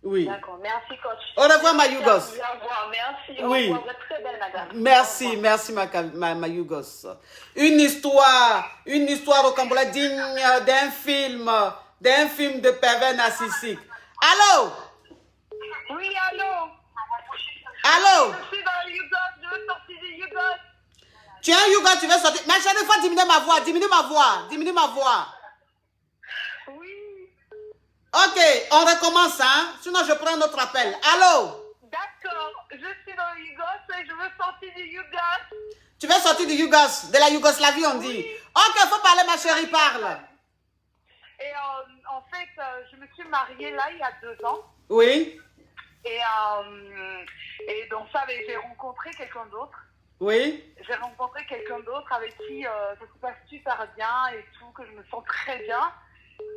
A: Oui.
D: D'accord. Merci, coach.
A: Au revoir, ma Yougos.
D: Au revoir. Merci.
A: Oui.
D: Au revoir. Vous êtes très belle, madame.
A: Merci, ma Yougos. Une histoire au Cambodge digne d'un film de pervers narcissique. Allô?
C: Oui, allô?
A: Allô?
C: Je suis dans le Yougos, je veux sortir du Yougos.
A: Tu es un Yougos, tu veux sortir? Mais chérie, il faut diminuer ma voix.
C: Oui.
A: Ok, on recommence, hein? Sinon, je prends notre appel. Allô?
C: D'accord, je suis dans le Yougos et je veux sortir du Yougos.
A: Tu veux sortir du Yougos, de la Yougoslavie, on dit. Ok, il faut parler, ma chérie, parle.
C: Et en fait, je me suis mariée là il y a 2 ans.
A: Oui.
C: Et donc ça, j'ai rencontré quelqu'un d'autre.
A: Oui.
C: J'ai rencontré quelqu'un d'autre avec qui ça se passe super bien et tout, que je me sens très bien.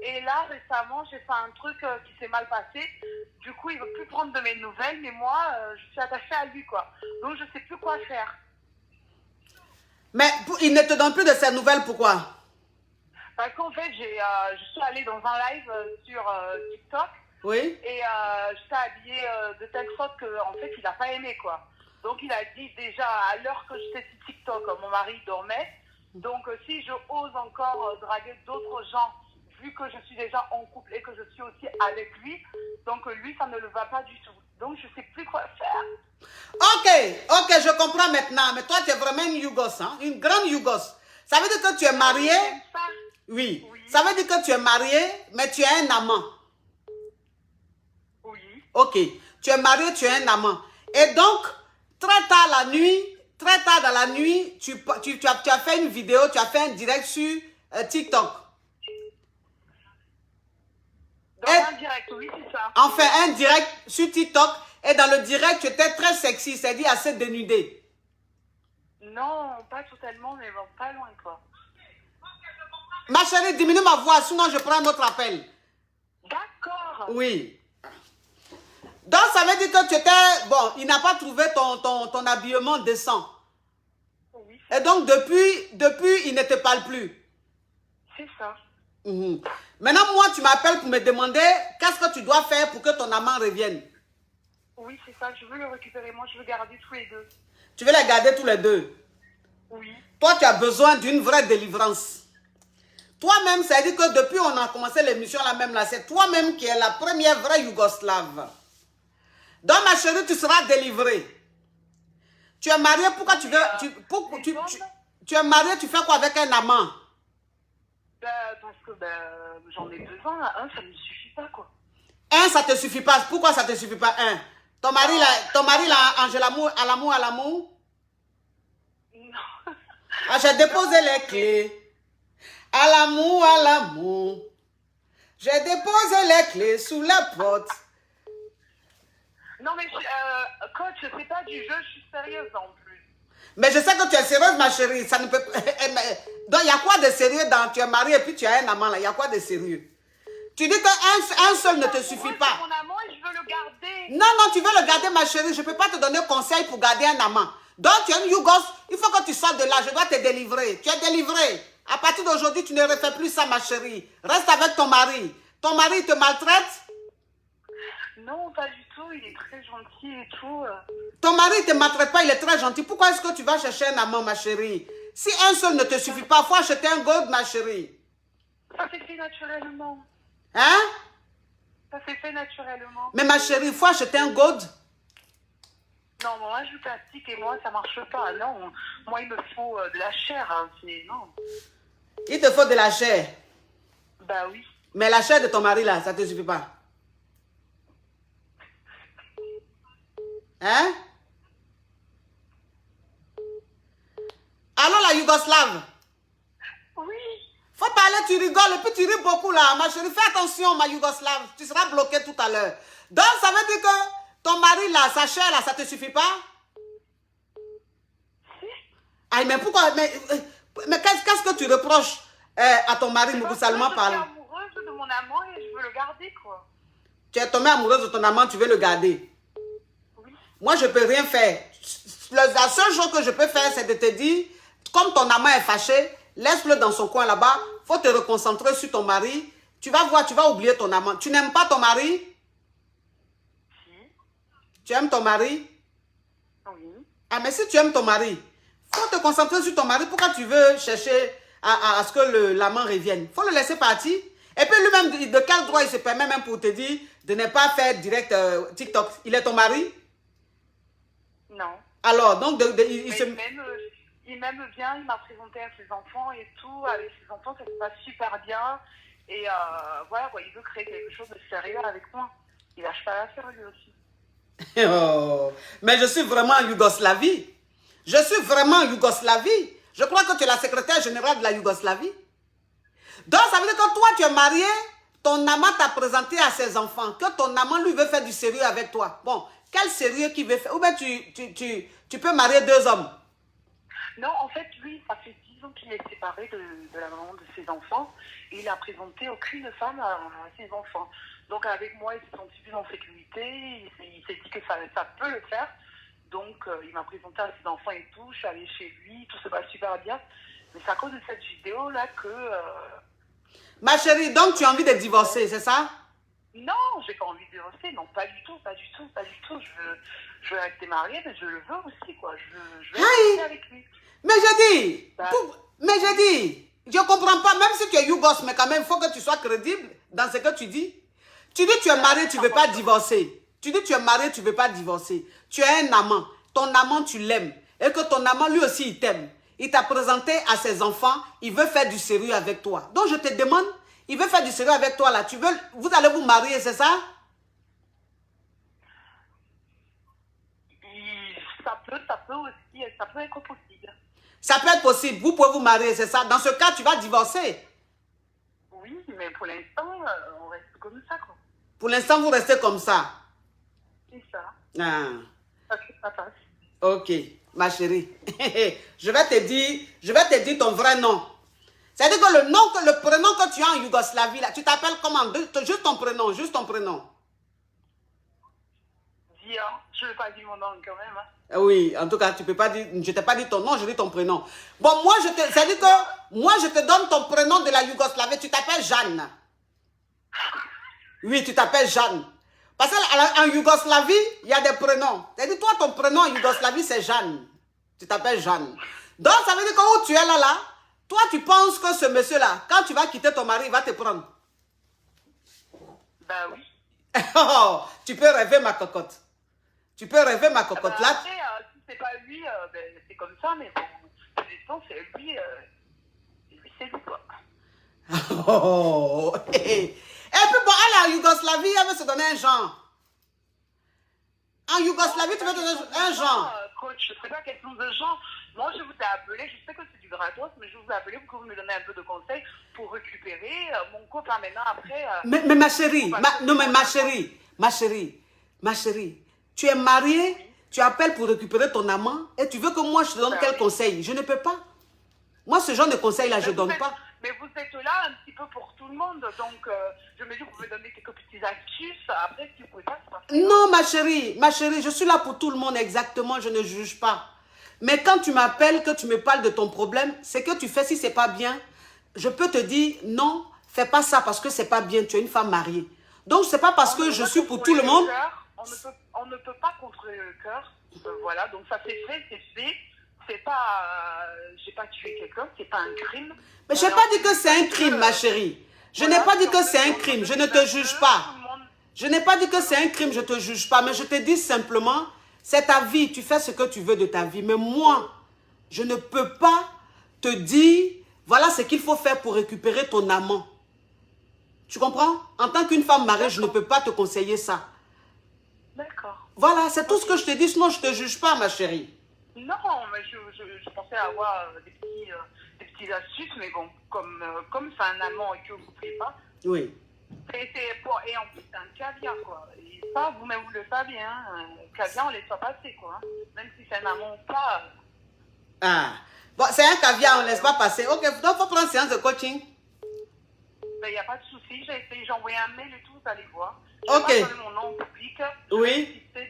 C: Et là, récemment, j'ai fait un truc qui s'est mal passé. Du coup, il ne veut plus prendre de mes nouvelles, mais moi, je suis attachée à lui, quoi. Donc, je ne sais plus quoi faire.
A: Mais il ne te donne plus de ses nouvelles, pourquoi?
C: Parce qu'en fait, je suis allée dans un live sur TikTok.
A: Oui.
C: Et j'étais habillée de telle sorte qu'en fait, il n'a pas aimé, quoi. Donc, il a dit déjà, à l'heure que j'étais sur TikTok, mon mari dormait. Donc, si je ose encore draguer d'autres gens, vu que je suis déjà en couple et que je suis aussi avec lui, donc lui, ça ne le va pas du tout. Donc, je ne sais plus quoi faire.
A: Ok, je comprends maintenant. Mais toi, tu es vraiment une Yougos, hein? Une grande Yougos. Ça veut dire que tu es mariée? Oui. Ça veut dire que tu es mariée, mais tu es un amant.
C: Oui.
A: Ok. Tu es mariée, tu es un amant. Et donc, très tard dans la nuit, tu as fait une vidéo, tu as fait un direct sur TikTok.
C: Un direct, oui, c'est ça.
A: Enfin, un direct sur TikTok. Et dans le direct, tu étais très sexy, c'est-à-dire assez dénudé.
C: Non, pas totalement, mais bon, pas loin, quoi.
A: Ma chérie, diminue ma voix, sinon je prends notre appel.
C: D'accord.
A: Oui. Donc, ça veut dire que tu étais... Bon, il n'a pas trouvé ton habillement décent.
C: Oui.
A: Et donc, depuis, il ne te parle plus.
C: C'est ça.
A: Maintenant, moi, tu m'appelles pour me demander qu'est-ce que tu dois faire pour que ton amant revienne.
C: Oui, c'est ça. Je veux le récupérer. Moi, je veux garder tous les deux.
A: Tu veux les garder tous les deux?
C: Oui.
A: Toi, tu as besoin d'une vraie délivrance. Toi-même, ça veut dire que depuis on a commencé l'émission là même là, c'est toi-même qui es la première vraie Yougoslave. Donc ma chérie, tu seras délivrée. Tu es mariée, pourquoi tu veux... Tu es mariée, tu fais quoi avec un amant?
C: Parce que j'en ai besoin. Un, ça ne me suffit pas, quoi.
A: Un, ça te suffit pas. Pourquoi ça te suffit pas? Un. Ton mari là, Angèle à l'amour?
C: Non.
A: Ah, j'ai déposé les clés. À l'amour. J'ai déposé les clés sous la porte.
C: Non, mais coach, c'est pas du jeu, je suis sérieuse en plus.
A: Mais je sais que tu es sérieuse, ma chérie. Ça ne peut... Donc, il y a quoi de sérieux dans... Tu es mariée et puis tu as un amant là. Il y a quoi de sérieux? Tu dis qu'un seul ne te suffit pas.
C: Mon amant et je veux le garder.
A: Non, tu veux le garder, ma chérie. Je ne peux pas te donner conseil pour garder un amant. Donc, tu es une Yougos. Il faut que tu sortes de là. Je dois te délivrer. Tu es délivrée. À partir d'aujourd'hui, tu ne refais plus ça, ma chérie. Reste avec ton mari. Ton mari, il te maltraite?
C: Non, pas du tout. Il est très gentil et tout.
A: Ton mari ne te maltraite pas, il est très gentil. Pourquoi est-ce que tu vas chercher un amant, ma chérie? Si un seul ne te suffit pas, il faut acheter un gold, ma chérie.
C: Ça s'est fait naturellement.
A: Hein?
C: Ça s'est fait naturellement.
A: Mais ma chérie, il faut acheter un gold.
C: Non, moi, je suis plastique et moi, ça marche pas. Non, moi, il me faut de la chair. Hein. Non.
A: Il te faut de la chair.
C: Bah oui.
A: Mais la chair de ton mari, là, ça ne te suffit pas. Hein? Allô, la Yougoslave?
C: Oui.
A: Faut parler, tu rigoles et puis tu ris beaucoup là. Ma chérie, fais attention, ma Yougoslave. Tu seras bloqué tout à l'heure. Donc, ça veut dire que ton mari là, sa chair là, ça te suffit pas?
C: Si.
A: Aïe, mais pourquoi? Mais qu'est-ce que tu reproches à ton mari, mougousalement parlant?
C: Je suis amoureuse de mon amant et je veux le garder, quoi.
A: Tu es tombée amoureuse de ton amant, tu veux le garder?
C: Oui.
A: Moi, je ne peux rien faire. La seule chose que je peux faire, c'est de te dire, comme ton amant est fâché, laisse-le dans son coin là-bas. Il faut te reconcentrer sur ton mari. Tu vas voir, tu vas oublier ton amant. Tu n'aimes pas ton mari?
C: Si.
A: Tu aimes ton mari?
C: Oui.
A: Ah, mais si tu aimes ton mari, il faut te concentrer sur ton mari. Pourquoi tu veux chercher à ce que l'amant revienne? Il faut le laisser partir. Et puis lui-même, de quel droit il se permet même pour te dire de ne pas faire direct TikTok? Il est ton mari?
C: Non.
A: Alors, donc,
C: il m'aime bien, il m'a présenté à ses enfants et tout. Avec ses enfants, ça se passe super bien. Et voilà, quoi, il veut créer quelque chose de sérieux avec moi. Il lâche pas l'affaire lui aussi.
A: Oh, mais je suis vraiment en Yougoslavie. Je suis vraiment en Yougoslavie. Je crois que tu es la secrétaire générale de la Yougoslavie. Donc, ça veut dire que toi, tu es marié, ton amant t'a présenté à ses enfants, que ton amant, lui, veut faire du sérieux avec toi. Bon, quel sérieux qu'il veut faire? Ou bien tu peux marier deux hommes?
C: Non, en fait, lui, ça fait 10 ans qu'il est séparé de la maman de ses enfants. Et il n'a présenté aucune femme à ses enfants. Donc, avec moi, il s'est senti plus en sécurité. Il s'est dit que ça peut le faire. Donc, il m'a présenté à ses enfants et tout. Je suis allée chez lui. Tout se passe super bien. Mais c'est à cause de cette vidéo-là que...
A: Ma chérie, donc tu as envie de divorcer, c'est ça?
C: Non, j'ai pas envie de divorcer. Non, pas du tout, pas du tout, pas du tout. Je veux rester mariée, mais je le veux aussi, quoi. Je veux rester avec lui.
A: Mais j'ai dit, je comprends pas, même si tu es Yougos, mais quand même, il faut que tu sois crédible dans ce que tu dis. Tu dis tu es marié, tu ne veux pas divorcer. Tu dis tu es marié, tu ne veux pas divorcer. Tu as un amant. Ton amant, tu l'aimes. Et que ton amant, lui aussi, il t'aime. Il t'a présenté à ses enfants. Il veut faire du sérieux avec toi. Donc, je te demande, il veut faire du sérieux avec toi, là. Vous allez vous marier, c'est ça?
C: Ça peut aussi, ça peut être possible.
A: Ça peut être possible. Vous pouvez vous marier, c'est ça? Dans ce cas, tu vas divorcer.
C: Oui, mais pour l'instant, on reste comme ça, quoi.
A: Pour l'instant, vous restez comme ça.
C: C'est ça.
A: Ah.
C: Ça passe.
A: Ok, ma chérie. je vais te dire ton vrai nom. C'est-à-dire que le prénom que tu as en Yougoslavie, là, tu t'appelles comment? Juste ton prénom, juste ton prénom.
C: Dia, je ne vais pas dire mon nom quand même. Hein.
A: Oui, en tout cas, tu peux pas dire, je t'ai pas dit ton nom, je dis ton prénom. Bon, moi, c'est-à-dire que moi, je te donne ton prénom de la Yougoslavie, tu t'appelles Jeanne. Oui, tu t'appelles Jeanne. Parce qu'en Yougoslavie, il y a des prénoms. C'est-à-dire, toi, ton prénom en Yougoslavie, c'est Jeanne. Tu t'appelles Jeanne. Donc, ça veut dire que où tu es là, toi, tu penses que ce monsieur-là, quand tu vas quitter ton mari, il va te prendre.
D: Bah oui.
A: Oh, tu peux rêver, ma cocotte. Tu peux rêver, ma cocotte. Là,
D: Après, si c'est pas lui, ben, c'est comme ça, mais bon, pour l'instant, c'est lui, c'est lui, quoi.
A: oh. Et puis, bon, aller en Yougoslavie, elle veut se donner un genre. En Yougoslavie, tu veux te donner un genre.
D: Coach, je ne sais pas quel genre de genre. Moi, je vous ai appelé, je sais que c'est du gratos, mais je vous ai appelé pour que vous me donniez un peu de conseils pour récupérer mon copain maintenant après.
A: Mais ma chérie, non mais ma chérie, tu es mariée, tu appelles pour récupérer ton amant et tu veux que moi je te donne quel conseil? Je ne peux pas. Moi, ce genre de conseil-là, je ne donne pas.
D: Mais vous êtes là un petit peu pour tout le monde, donc je me dis que vous pouvez donner quelques petites astuces. Après, si vous pouvez pas, c'est pas.
A: Non, ma chérie, je suis là pour tout le monde exactement, je ne juge pas. Mais quand tu m'appelles, que tu me parles de ton problème, c'est que tu fais, si c'est pas bien, je peux te dire non, fais pas ça parce que c'est pas bien, tu es une femme mariée. Donc, c'est pas parce que je suis pour tout le monde.
D: On ne peut pas contrôler le cœur. Voilà, donc ça c'est fait, c'est fait. C'est pas, j'ai pas tué quelqu'un, c'est pas un crime.
A: Mais je n'ai pas dit que c'est un crime, ma chérie. Je n'ai pas dit que c'est un crime, je ne te juge pas. Je n'ai pas dit que c'est un crime, je ne te juge pas, mais je te dis simplement, c'est ta vie, tu fais ce que tu veux de ta vie. Mais moi, je ne peux pas te dire, voilà ce qu'il faut faire pour récupérer ton amant. Tu comprends? En tant qu'une femme mariée, je ne peux pas te conseiller ça.
D: D'accord.
A: Voilà, c'est tout ce que je te dis, sinon je ne te juge pas, ma chérie.
D: Non, mais je pensais avoir des petites astuces, mais bon, comme c'est un amant et que vous ne pouvez pas.
A: Oui.
D: Et en plus, c'est un caviar, quoi. Et ça, vous-même, vous le savez, hein. Caviar, on ne laisse pas passer, quoi. Hein. Même si c'est un amant ou pas.
A: Ah. Bon, c'est un caviar, on ne laisse pas passer. Ok, donc il faut prendre une séance de coaching.
D: Il n'y a pas de souci. J'ai envoyé un mail et tout, vous allez voir.
A: Ok.
D: Je vais pas donner mon nom public.
A: Oui.
D: Je vais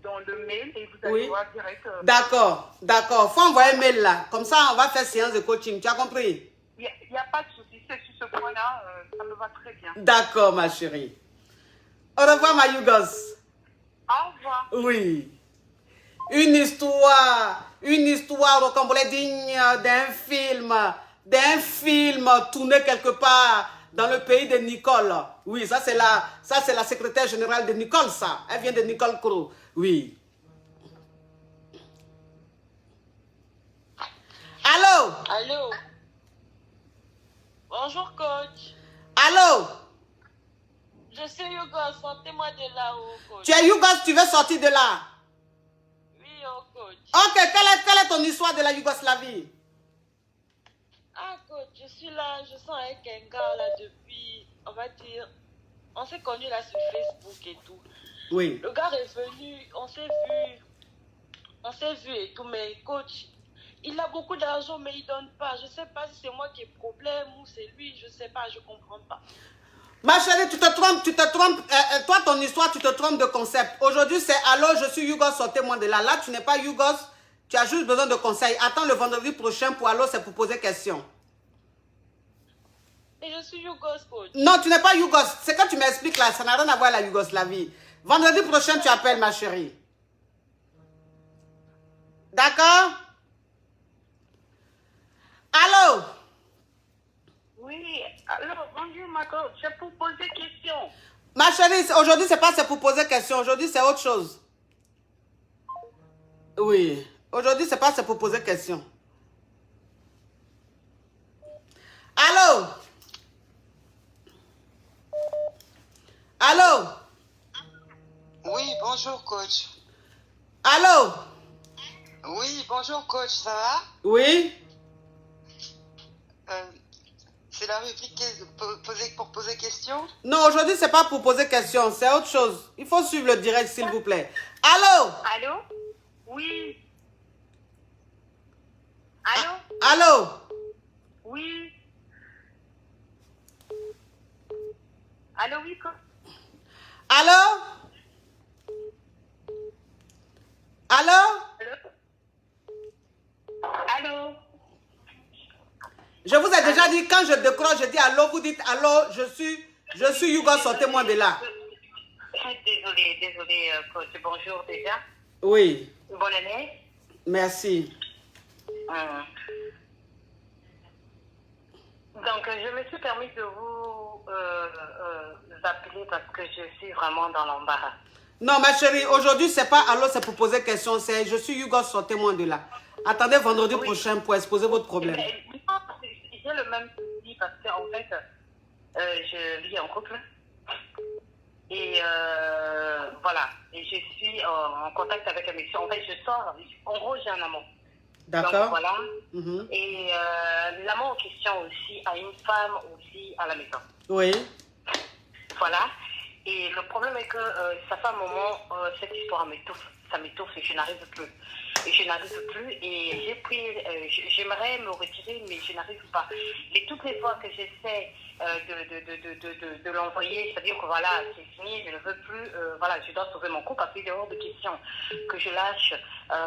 D: dans le mail et vous allez voir direct.
A: D'accord, d'accord. Faut envoyer un mail là. Comme ça, on va faire séance de coaching. Tu as compris?
D: Il n'y a pas de souci. C'est sur ce point-là, ça me va très bien.
A: D'accord, ma chérie. Au revoir, ma Yougos.
D: Au revoir.
A: Oui. Une histoire rocambolesque digne d'un film tourné quelque part dans le pays de Nicole. Oui, ça c'est la secrétaire générale de Nicole, ça. Elle vient de Nicole Crow. Oui. Allô?
E: Allô? Bonjour, coach.
A: Allô?
E: Je suis Hugo, sortez-moi de là-haut, coach.
A: Tu es Yougos, tu veux sortir de là?
E: Oui, oh, coach.
A: Ok, quelle est ton histoire de la Yougoslavie?
E: Ah, coach, je suis là, je sens avec un gars là depuis, on va dire, on s'est connus là sur Facebook et tout.
A: Oui.
E: Le gars est venu, on s'est vu et tout, mais coach, il a beaucoup d'argent, mais il donne pas. Je sais pas si c'est moi qui ai problème ou c'est lui, je sais pas, je comprends pas.
A: Ma chérie, tu te trompes. Toi, ton histoire, tu te trompes de concept. Aujourd'hui, c'est allô, je suis Yougos, sortez-moi de là. Là, tu n'es pas Yougos, tu as juste besoin de conseils. Attends le vendredi prochain pour allô, c'est pour poser question.
E: Mais je suis Yougos, coach.
A: Non, tu n'es pas Yougos. C'est quand tu m'expliques là, ça n'a rien à voir avec la Yougoslavie. Vendredi prochain, tu appelles, ma chérie. D'accord? Allô?
D: Oui, alors, bonjour, ma coach. C'est pour poser question.
A: Ma chérie, aujourd'hui, c'est pas pour poser question. Aujourd'hui, c'est autre chose. Oui. Aujourd'hui, c'est pas pour poser question. Allô? Allô?
F: Oui, bonjour coach.
A: Allô?
F: Oui, bonjour coach, ça va?
A: Oui?
F: C'est la rubrique pour poser question?
A: Non, aujourd'hui, c'est pas pour poser question, c'est autre chose. Il faut suivre le direct, s'il vous plaît. Allô?
D: Allô? Oui. Allô?
A: Allô?
D: Oui. Allô, oui, quoi?
A: Allô? Allô?
D: Allô?
A: Je vous ai déjà dit, quand je décroche, je dis allô, vous dites allô, je suis Yougos, sortez-moi de là.
D: Désolée, coach. Bonjour déjà.
A: Oui,
D: Bonne année.
A: merci.
D: Hum. Donc, je me suis permis de vous appeler parce que je suis vraiment dans l'embarras.
A: Non, ma chérie, aujourd'hui, c'est pas allô, c'est pour poser question. C'est je suis Hugo, sortez-moi de là. Attendez vendredi prochain pour exposer votre problème.
D: J'ai le même souci parce qu'en fait, je vis en couple. Et voilà. Et je suis en contact avec un monsieur. En fait, je sors. En gros, j'ai un amant.
A: D'accord.
D: Donc, voilà. Et l'amant en question aussi a une femme aussi à la maison.
A: Oui.
D: Voilà. Et le problème est que ça fait un moment, cette histoire m'étouffe. Ça m'étouffe et je n'arrive plus. Et je n'arrive plus. Et j'ai pris, j'aimerais me retirer, mais je n'arrive pas. Et toutes les fois que j'essaie de l'envoyer, c'est-à-dire que voilà, c'est fini, je ne veux plus, voilà, je dois sauver mon couple parce qu'il est hors de question que je lâche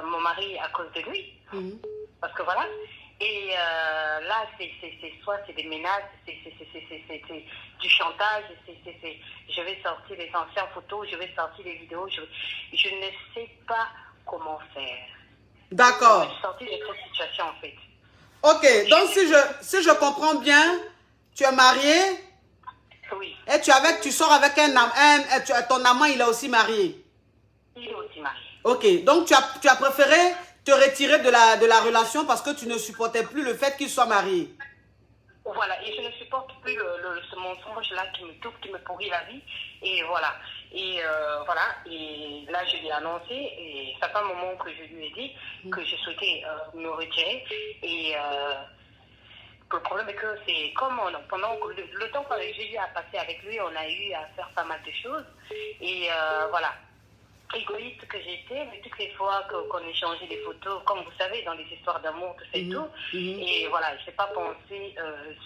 D: mon mari à cause de lui. Parce que voilà. Et là, soit c'est des menaces, c'est du chantage, je vais sortir les anciennes photos, je vais sortir les vidéos, je ne sais pas comment faire.
A: D'accord.
D: Je suis sortie de cette situation en fait.
A: Ok, donc si je comprends bien, tu es marié
D: Oui.
A: et tu sors avec ton amant, il est aussi marié.
D: Il est aussi marié.
A: Ok, donc tu as préféré te retirer de la relation parce que tu ne supportais plus le fait qu'il soit marié.
D: Voilà, et je ne supporte plus ce mensonge-là qui me touche, qui me pourrit la vie. Et voilà. Et voilà. Et là, je lui ai annoncé, et ça fait un moment que je lui ai dit que je souhaitais me retirer. Et le problème est que c'est comme pendant le temps que j'ai eu à passer avec lui, on a eu à faire pas mal de choses. Et voilà. Égoïste que j'étais, mais toutes les fois qu'on échangeait des photos, comme vous savez, dans les histoires d'amour, tout ça et tout. Et voilà, je n'ai pas pensé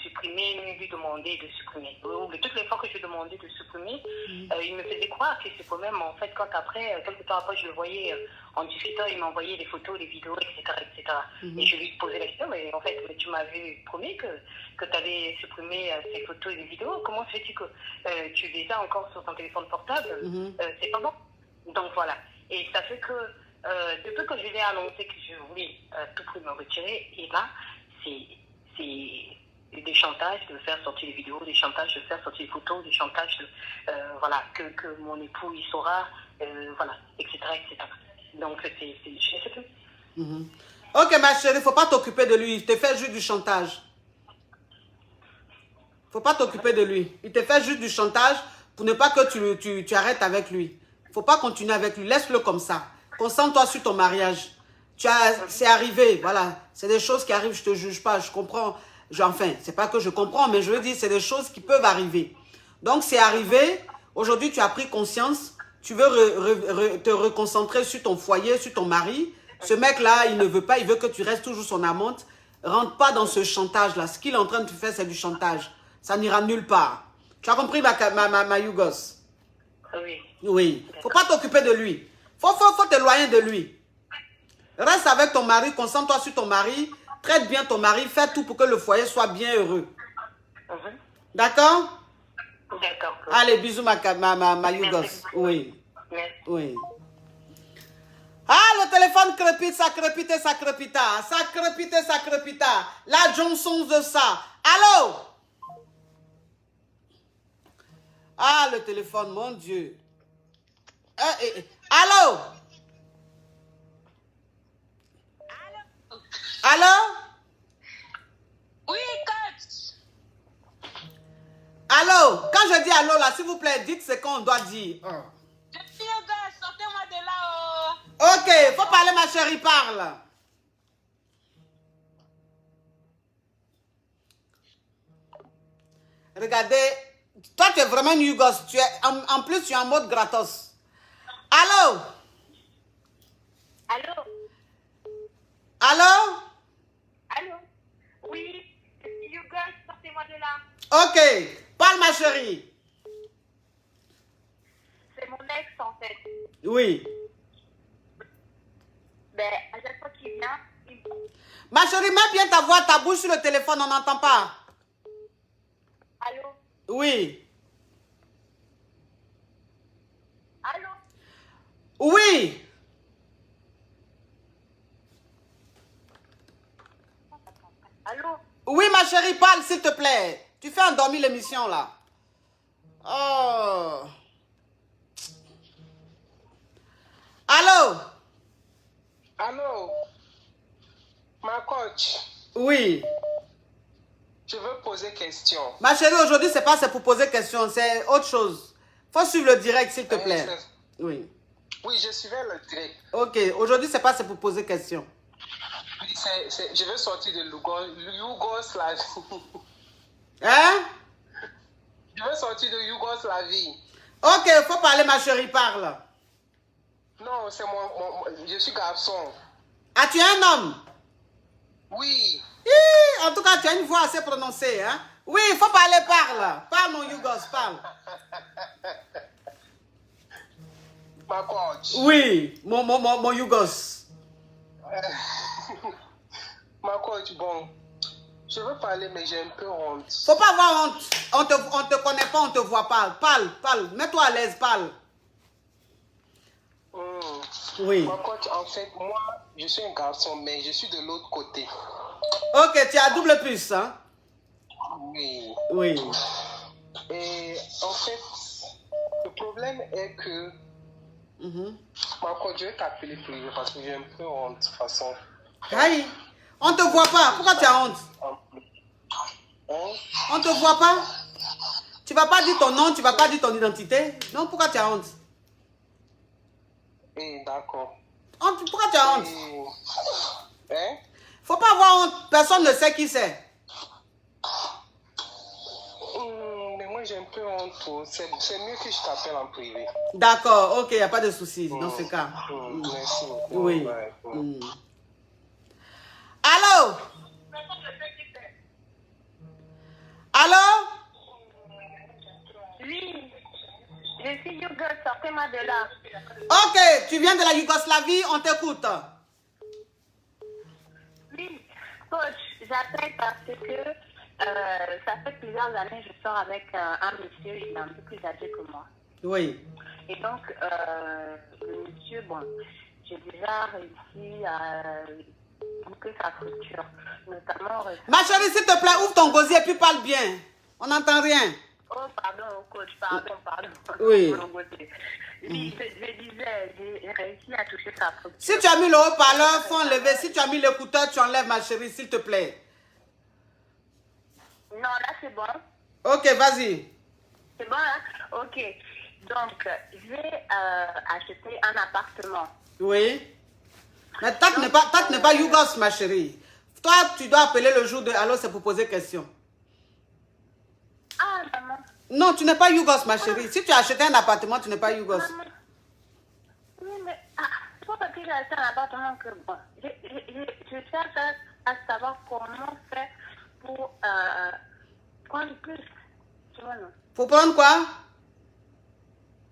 D: supprimer, ni lui demander de supprimer. Toutes les fois que je lui demandais de supprimer, il me faisait croire qu'il supprimait, mais en fait, quand après, quelques temps après, je le voyais en discutant, il m'envoyait des photos, des vidéos, etc. etc. Et je lui posais la question, mais en fait, tu m'avais promis que tu allais supprimer ces photos et les vidéos. Comment fais-tu que tu les as encore sur ton téléphone portable? C'est pas bon. Donc voilà. Et ça fait que depuis que je lui ai annoncé que je voulais tout prix me retirer, et là, c'est des chantages de faire sortir les vidéos, des chantages de faire sortir les photos, des chantages de, voilà, que mon époux il saura, voilà, etc., etc. Donc je ne sais plus.
A: Ok ma chérie, il ne faut pas t'occuper de lui, il te fait juste du chantage. Il ne faut pas t'occuper de lui. Il te fait juste du chantage pour ne pas que tu arrêtes avec lui. Il ne faut pas continuer avec lui. Laisse-le comme ça. Concentre-toi sur ton mariage. C'est arrivé. Voilà. C'est des choses qui arrivent. Je ne te juge pas. Je comprends. Enfin, c'est pas que je comprends, mais je veux dire, c'est des choses qui peuvent arriver. Donc, c'est arrivé. Aujourd'hui, tu as pris conscience. Tu veux te reconcentrer sur ton foyer, sur ton mari. Ce mec-là, il ne veut pas. Il veut que tu restes toujours son amante. Rentre pas dans ce chantage-là. Ce qu'il est en train de faire, c'est du chantage. Ça n'ira nulle part. Tu as compris, ma Yougos?
D: Oui.
A: Oui. Faut pas t'occuper de lui. Faut t'éloigner de lui. Reste avec ton mari, concentre-toi sur ton mari, traite bien ton mari, fais tout pour que le foyer soit bien heureux. D'accord?
D: D'accord.
A: Allez, bisous ma Yougos. Oui.
D: Merci.
A: Oui. Ah, le téléphone crépite, ça crépite, ça crépita. Ça crépite, ça crépita. La Johnson de ça. Allô? Ah, le téléphone, mon Dieu. Allô? Allô?
E: Oui, coach.
A: Allô? Quand je dis allô, là, s'il vous plaît, dites ce qu'on doit dire.
E: Je suis Yoga, sortez-moi de là.
A: Ok, faut parler, ma chérie, parle. Regardez, toi, tu es vraiment une Yougos. En plus, tu es en mode gratos. Allô?
C: Allô?
A: Allô?
C: Allô? Oui, je suis Yoga, sortez-moi de là.
A: Ok, parle, ma chérie.
C: C'est mon ex en fait.
A: Oui.
C: Ben, à chaque fois qu'il vient, il me...
A: Ma chérie, mets bien ta voix, ta bouche sur le téléphone, on n'entend pas.
C: Allô?
A: Oui.
C: Allô?
A: Oui.
C: Allô?
A: Oui, ma chérie, parle, s'il te plaît. Tu fais endormir l'émission, là. Oh. Allô?
G: Allô? Ma coach,
A: Oui.
G: je veux poser question.
A: Ma chérie, aujourd'hui, c'est pour poser question, c'est autre chose. Faut suivre le direct, s'il te plaît. Oui.
G: Oui, je suivais le direct.
A: Ok, aujourd'hui, c'est pour poser question.
G: Oui, je veux sortir de Yougoslavie.
A: Hein?
G: Je veux sortir de Yougoslavie.
A: Ok, faut parler, ma chérie, parle.
G: Non, c'est je suis garçon.
A: Ah, tu es un homme?
G: Oui.
A: Hi, en tout cas, tu as une voix assez prononcée, hein? Oui, il faut parler, parle. Parle, mon Yougos, parle.
G: Ma coach.
A: Oui, mon Yougos.
G: Ma coach, bon, je veux parler, mais j'ai un peu honte.
A: Faut pas avoir honte. On te connaît pas, on te voit pas. Parle. Mets-toi à l'aise, parle. Oui.
G: Ma coach, en fait, moi, je suis un garçon, mais je suis de l'autre côté.
A: Ok, tu as double puce, hein?
G: Oui.
A: Oui.
G: Et en fait, le problème est que ma coach, je vais t'appeler privé parce que j'ai un peu honte, de toute façon.
A: Aïe, on te voit pas. Pourquoi tu as honte?
G: Hein?
A: On te voit pas? Tu vas pas dire ton nom, tu vas pas dire ton identité. Donc pourquoi tu as honte?
G: D'accord.
A: Pourquoi tu as honte?
G: Hein?
A: Faut pas avoir honte. Personne ne sait qui c'est.
G: Mais moi j'ai un peu honte. C'est mieux que je t'appelle en privé.
A: D'accord, ok, il n'y a pas de souci dans ce cas.
G: Merci.
A: Oui.
G: Ouais.
A: Allô? Allô?
C: Oui. Je suis Yougos, sortez-moi de là.
A: Ok, tu viens de la Yougoslavie, on t'écoute.
C: Oui, coach, j'appelle parce que ça fait plusieurs années que je sors avec un monsieur, il est un peu plus âgé que moi.
A: Oui.
C: Et donc, le monsieur, bon, j'ai déjà réussi à boucler sa structure, notamment...
A: Ma chérie, s'il te plaît, ouvre ton gosier et puis parle bien. On n'entend rien.
C: Oh, pardon, coach, pardon.
A: Oui.
C: Oui, je disais, j'ai réussi à toucher sa structure.
A: Si tu as mis le haut-parleur, faut enlever. Si tu as mis l'écouteur, tu enlèves, ma chérie, s'il te plaît.
C: Non, là, c'est bon.
A: Ok, vas-y.
C: C'est bon, hein? Ok. Donc, je vais acheter un appartement.
A: Oui. Mais Tat n'est pas Yougos, ma chérie. Toi, tu dois appeler le jour de... Alors, c'est pour poser question.
C: Ah, maman.
A: Non, tu n'es pas Yougos, ma chérie. Si tu as acheté un appartement, tu n'es pas Yougos.
C: Maman. Oui, mais... pourquoi que j'ai acheté un appartement que... Bon, je cherche à savoir comment faire pour prendre plus. Tu vois, non?
A: Pour prendre quoi?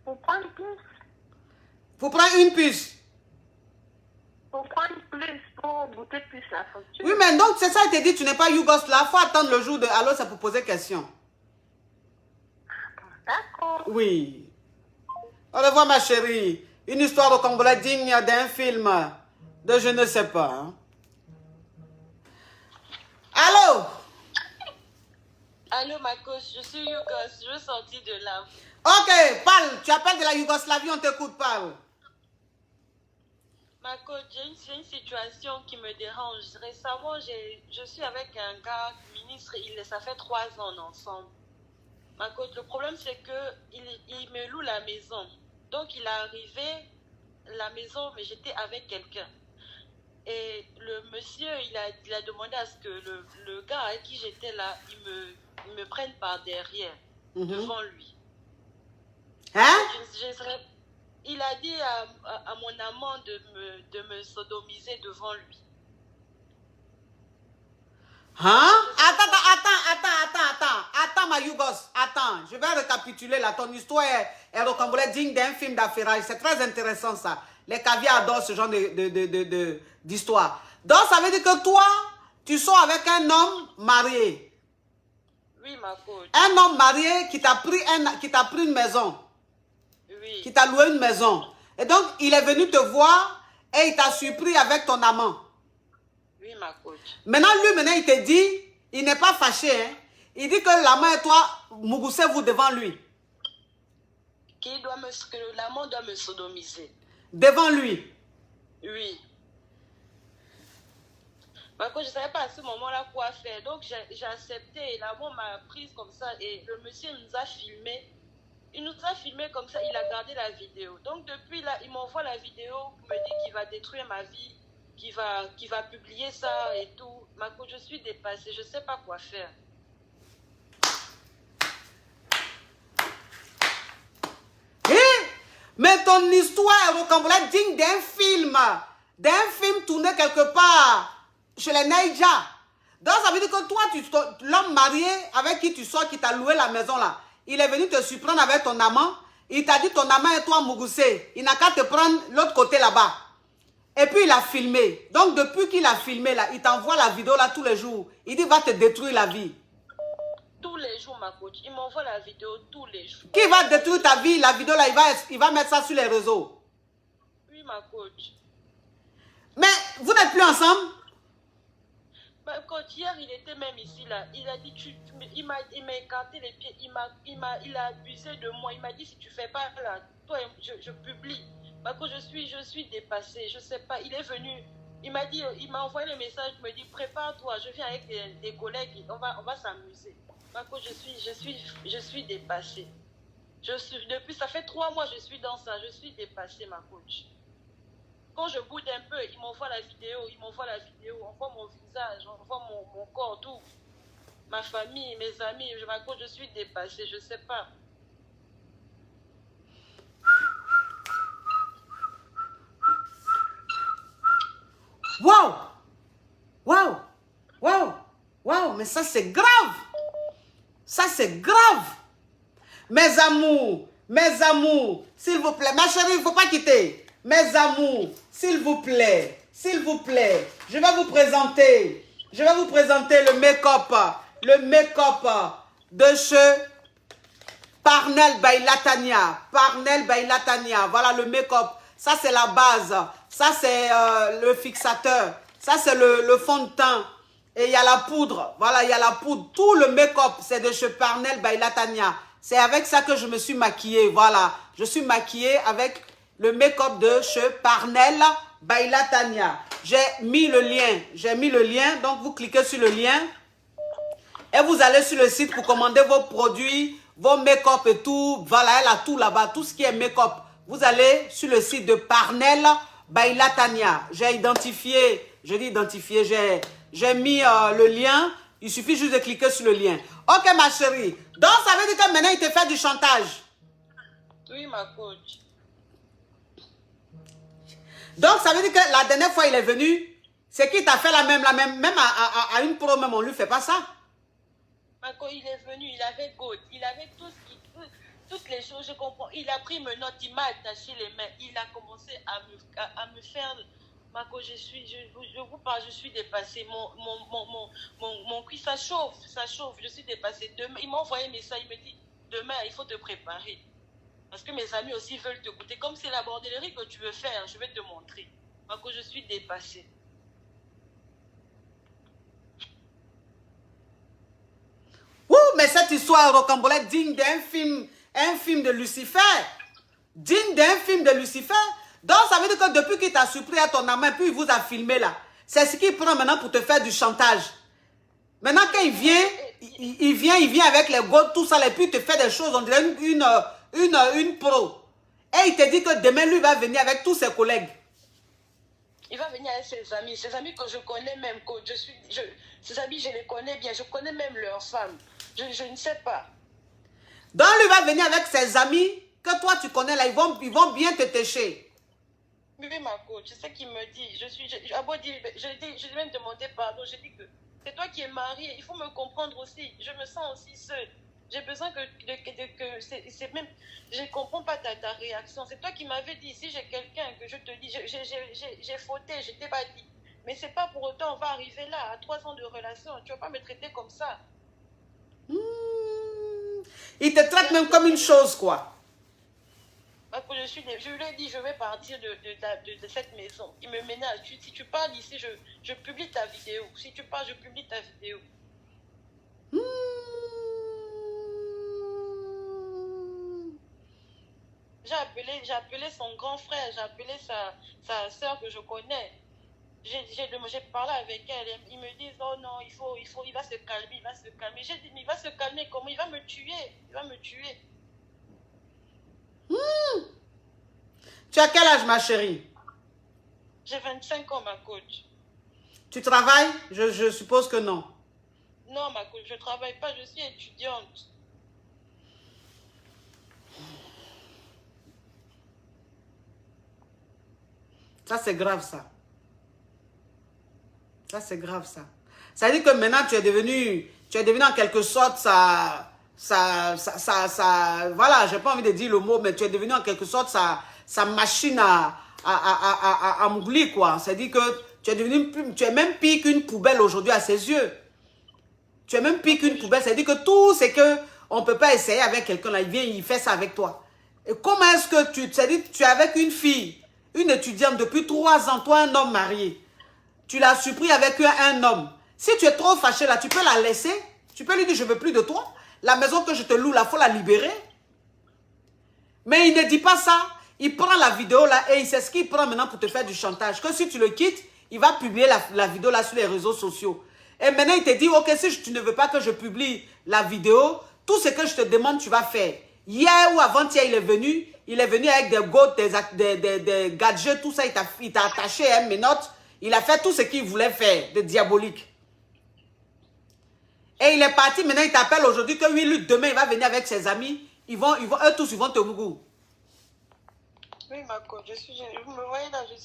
C: Pour prendre plus.
A: Pour prendre une puce.
C: Pour prendre plus, pour goûter plus la facture.
A: Oui, mais donc, c'est ça, il te dit, tu n'es pas Yougos là. Il faut attendre le jour de... Alors, c'est pour poser question.
C: D'accord.
A: Oui. Au revoir, ma chérie. Une histoire au Congolais digne d'un film de je ne sais pas. Hein. Allô?
E: Allô, ma coach, je suis Yougos, je veux sortir de là.
A: Ok, parle. Tu appelles de la Yougoslavie, on t'écoute, parle.
E: Ma coach, j'ai une situation qui me dérange. Récemment, je suis avec un gars ministre, ça fait 3 ans ensemble. Ma coach, le problème c'est qu'il me loue la maison. Donc il est arrivé la maison, mais j'étais avec quelqu'un. Et le monsieur, il a demandé à ce que le gars avec qui j'étais là, il me prenne par derrière, devant lui.
A: Hein?
E: Il a dit à mon amant de me sodomiser devant lui.
A: Hein? Attends, ma Yougos. Attends, je vais récapituler là. Ton histoire est rocambolesque digne d'un film d'affairage. C'est très intéressant ça. Les caviars adorent ce genre d'histoire. Donc, ça veut dire que toi, tu sors avec un homme marié.
E: Oui, ma coach.
A: Un homme marié qui t'a pris une maison.
E: Oui.
A: Qui t'a loué une maison. Et donc, il est venu te voir et il t'a surpris avec ton amant.
E: Oui. Oui, ma coach.
A: Maintenant, il te dit, il n'est pas fâché, hein. Il dit que l'amant et toi, mugusez-vous devant lui.
E: Que l'amant doit me sodomiser.
A: Devant lui.
E: Oui. Ma coach, je ne savais pas à ce moment-là quoi faire. Donc, j'ai accepté. L'amant m'a prise comme ça. Et le monsieur nous a filmé. Il nous a filmé comme ça. Il a gardé la vidéo. Donc, depuis là, il m'envoie la vidéo. Il me dit qu'il va détruire ma vie. Qu'il va publier ça et tout. Ma coach, je suis dépassée. Je ne sais pas quoi faire.
A: Mais ton histoire rocambolesque digne d'un film tourné quelque part chez les Naïja. Donc ça veut dire que toi, l'homme marié avec qui tu sors, qui t'a loué la maison là, il est venu te surprendre avec ton amant, il t'a dit ton amant et toi Mugusé, il n'a qu'à te prendre l'autre côté là-bas. Et puis il a filmé. Donc depuis qu'il a filmé là, il t'envoie la vidéo là tous les jours. Il dit va te détruire la vie.
E: Tous les jours, ma coach. Il m'envoie la vidéo tous les jours.
A: Qui va détruire ta vie? La vidéo là, il va mettre ça sur les réseaux.
E: Oui, ma coach.
A: Mais vous n'êtes plus ensemble?
E: Ma coach, hier, il était même ici, là. Il a dit, il m'a écarté les pieds. Il a abusé de moi. Il m'a dit, si tu fais pas là, toi, je publie. Ma coach, je suis dépassée. Je sais pas. Il est venu. Il m'a dit, il m'a envoyé le message. Il me dit, prépare-toi. Je viens avec des collègues. On va s'amuser. Ma coach, je suis dépassée. Depuis, ça fait 3 mois, je suis dans ça. Je suis dépassée, ma coach. Quand je boude un peu, il m'envoie la vidéo. On voit mon visage, on voit mon corps, tout. Ma famille, mes amis. Ma coach, je suis dépassée. Je sais pas.
A: Waouh! Waouh! Waouh! Waouh! Mais ça, c'est grave! Ça, c'est grave! Mes amours, s'il vous plaît. Ma chérie, il ne faut pas quitter. Mes amours, s'il vous plaît, je vais vous présenter le make-up de chez Parnell by Latanya. Voilà le make-up. Ça, c'est la base. Ça, c'est le fixateur. Ça, c'est le fond de teint. Et il y a la poudre. Voilà, il y a la poudre. Tout le make-up, c'est de chez Parnell by Latanya. C'est avec ça que je me suis maquillée. Voilà, je suis maquillée avec le make-up de chez Parnell by Latanya. J'ai mis le lien. Donc, vous cliquez sur le lien. Et vous allez sur le site pour commander vos produits, vos make-up et tout. Voilà, elle a tout là-bas. Tout ce qui est make-up. Vous allez sur le site de Parnell by Latanya. J'ai identifié, j'ai mis le lien. Il suffit juste de cliquer sur le lien. Ok, ma chérie. Donc, ça veut dire que maintenant, il te fait du chantage.
E: Oui, ma coach.
A: Donc, ça veut dire que la dernière fois, il est venu, c'est qu'il t'a fait la même à une pro, même on ne lui fait pas ça.
E: Ma coach, il est venu, il avait God, il avait toutes les choses, je comprends. Il a pris mes notes, il m'a attaché les mains, il a commencé à me faire... Ma coach, je vous parle, je suis dépassée. Mon cuit, ça chauffe, je suis dépassée. Demain, il m'a envoyé un message, il me dit, demain, il faut te préparer. Parce que mes amis aussi veulent te goûter. Comme c'est la bordellerie que tu veux faire, je vais te montrer. Ma coach, je suis dépassée.
A: Ouh, mais cette histoire rocambolesque digne un film de Lucifer. Digne d'un film de Lucifer. Donc, ça veut dire que depuis qu'il t'a surpris à ton amant, puis il vous a filmé là, c'est ce qu'il prend maintenant pour te faire du chantage. Maintenant, quand il vient avec les gosses, tout ça, et puis il te fait des choses, on dirait une pro. Et il te dit que demain, lui va venir avec tous ses collègues.
E: Il va venir avec ses amis que je connais même. Ses amis, je les connais bien, je connais même leurs femmes. Je ne sais pas.
A: Donc, lui va venir avec ses amis que toi, tu connais là, ils vont bien te técher.
E: Oui, ma coach, c'est ce qu'il me dit. Je vais même demander pardon. Je dis que c'est toi qui es mariée. Il faut me comprendre aussi. Je me sens aussi seule. J'ai besoin je ne comprends pas ta réaction. C'est toi qui m'avais dit, si j'ai quelqu'un que je te dis, j'ai fauté, je t'ai pas dit. Mais c'est pas pour autant, on va arriver là, à 3 ans de relation. Tu vas pas me traiter comme ça.
A: Il te traite même comme une chose, quoi.
E: je lui ai dit, je vais partir de cette maison. Il me ménage. Si tu parles ici, je publie ta vidéo. Si tu parles, je publie ta vidéo. J'ai appelé son grand frère, j'ai appelé sa soeur que je connais. J'ai parlé avec elle. Ils me disent, oh non, il va se calmer, il va se calmer. J'ai dit, mais il va se calmer comment? Il va me tuer, il va me tuer.
A: Tu as quel âge, ma chérie?
E: J'ai 25 ans, ma coach.
A: Tu travailles? Je suppose que non.
E: Non, ma coach, je ne travaille pas, je suis étudiante.
A: Ça, c'est grave, ça. Ça, c'est grave, ça. Ça veut dire que maintenant, tu es devenu en quelque sorte voilà, j'ai pas envie de dire le mot, mais tu es devenu en quelque sorte sa machine à mouglir, quoi. C'est-à-dire que tu es même pire qu'une poubelle aujourd'hui à ses yeux. Tu es même pire qu'une poubelle. C'est-à-dire que tout ce qu'on ne peut pas essayer avec quelqu'un, là, il vient, il fait ça avec toi. Et comment est-ce que tu es avec une fille, une étudiante depuis 3 ans, toi un homme marié. Tu l'as surpris avec un homme. Si tu es trop fâché là, tu peux la laisser. Tu peux lui dire, je ne veux plus de toi. La maison que je te loue là, il faut la libérer. Mais il ne dit pas ça. Il prend la vidéo là et il sait ce qu'il prend maintenant pour te faire du chantage. Que si tu le quittes, il va publier la vidéo là sur les réseaux sociaux. Et maintenant il te dit, ok, si tu ne veux pas que je publie la vidéo, tout ce que je te demande, tu vas faire. Hier ou avant-hier, il est venu avec des goats, des gadgets, tout ça, il t'a attaché à mes notes. Il a fait tout ce qu'il voulait faire de diabolique. Et il est parti, maintenant il t'appelle aujourd'hui que oui, lui, demain, il va venir avec ses amis. Eux tous, ils vont te mougou.
E: Oui, ma coach, vous me voyez là, je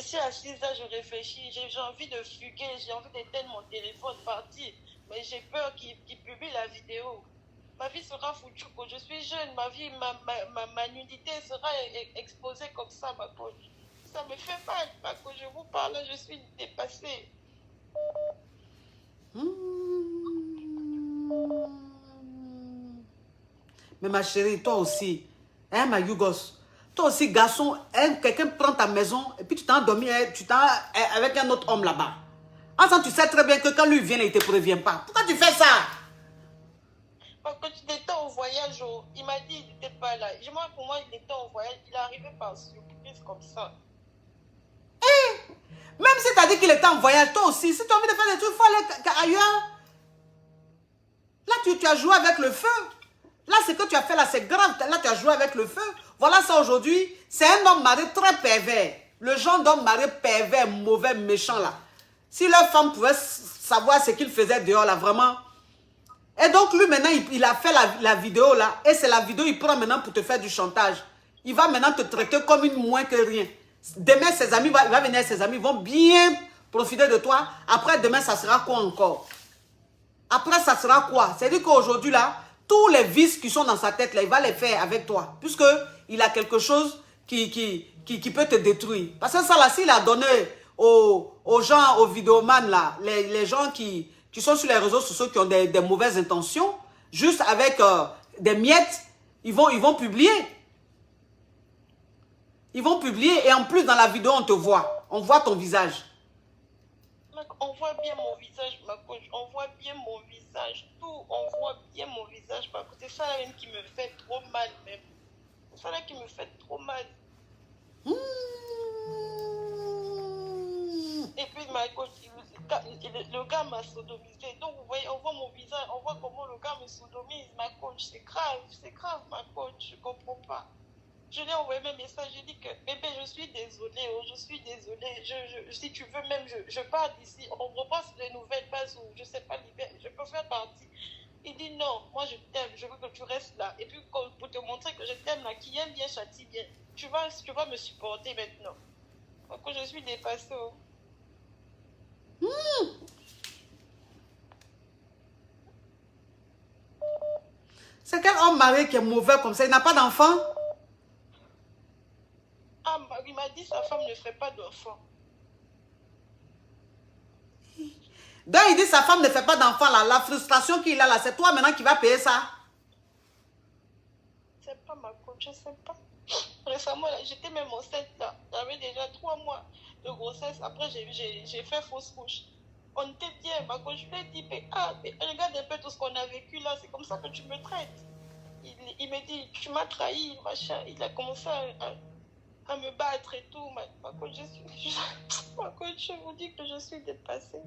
E: suis assise là, je réfléchis, j'ai envie de fuguer, j'ai envie d'éteindre mon téléphone, partir. Mais j'ai peur qu'il publie la vidéo. Ma vie sera foutue, je suis jeune, ma nudité sera exposée comme ça, ma coach. Ça me fait mal, ma coach, je vous parle, je suis dépassée.
A: Mais ma chérie, toi aussi, hein, ma Yougos, toi aussi, garçon, hein, quelqu'un prend ta maison et puis tu t'es endormi avec un autre homme là-bas. Ensemble, tu sais très bien que quand lui vient, il ne te prévient pas. Pourquoi tu fais ça?
E: Quand il était en voyage, il m'a dit qu'il n'était pas là. Pour moi, il était en voyage, il est arrivé par surprise comme ça.
A: Même si tu as dit qu'il était en voyage, toi aussi, si tu as envie de faire des trucs, il faut aller ailleurs. Là, tu as joué avec le feu. Là, ce que tu as fait là, c'est grave. Là, tu as joué avec le feu. Voilà ça aujourd'hui. C'est un homme marié très pervers. Le genre d'homme marié pervers, mauvais, méchant là. Si leur femme pouvait savoir ce qu'il faisait dehors là, vraiment. Et donc, lui, maintenant, il a fait la vidéo là. Et c'est la vidéo, il prend maintenant pour te faire du chantage. Il va maintenant te traiter comme une moins que rien. Demain, ses amis, il va venir, ses amis vont bien profiter de toi. Après, demain, ça sera quoi encore? Après, ça sera quoi? C'est-à-dire qu'aujourd'hui, là, tous les vices qui sont dans sa tête, là, il va les faire avec toi. Puisqu'il a quelque chose qui peut te détruire. Parce que ça, là, s'il a donné aux gens, aux vidéomans, là, les gens qui sont sur les réseaux sociaux, qui ont des mauvaises intentions, juste avec des miettes, ils vont publier. Ils vont publier et en plus, dans la vidéo, on te voit. On voit ton visage.
E: On voit bien mon visage, ma coach. On voit bien mon visage. Tout, on voit bien mon visage, ma coach. C'est ça même qui me fait trop mal, même. C'est ça là qui me fait trop mal. Et puis, ma coach, le gars m'a sodomisé. Donc, vous voyez, on voit mon visage, on voit comment le gars me sodomise, ma coach. C'est grave, ma coach. Je comprends pas. Je lui ai envoyé mes messages, j'ai dit que bébé, je suis désolée, si tu veux même, je pars d'ici, on repasse les nouvelles bases où je sais pas, je peux faire partie. Il dit non, moi je t'aime, je veux que tu restes là. Et puis pour te montrer que je t'aime là, qui aime bien châtie bien, tu vas me supporter maintenant. Donc je suis dépassée.
A: C'est quel homme marié qui est mauvais comme ça? Il n'a pas d'enfant?
E: Ah, il m'a dit que sa femme ne ferait pas d'enfant.
A: Donc il dit sa femme ne fait pas d'enfant là. La frustration qu'il a là, c'est toi maintenant qui vas payer ça?
E: Je sais pas, ma coach, je sais pas. Récemment, j'étais même enceinte là. J'avais déjà 3 mois de grossesse. Après, j'ai fait fausse couche. On était bien, ma coach, je lui ai dit, mais regarde un peu tout ce qu'on a vécu là, c'est comme ça que tu me traites. Il me dit, tu m'as trahi, machin. Il a commencé à me battre et tout. Ma coach, ma coach, je vous dis que je suis dépassée.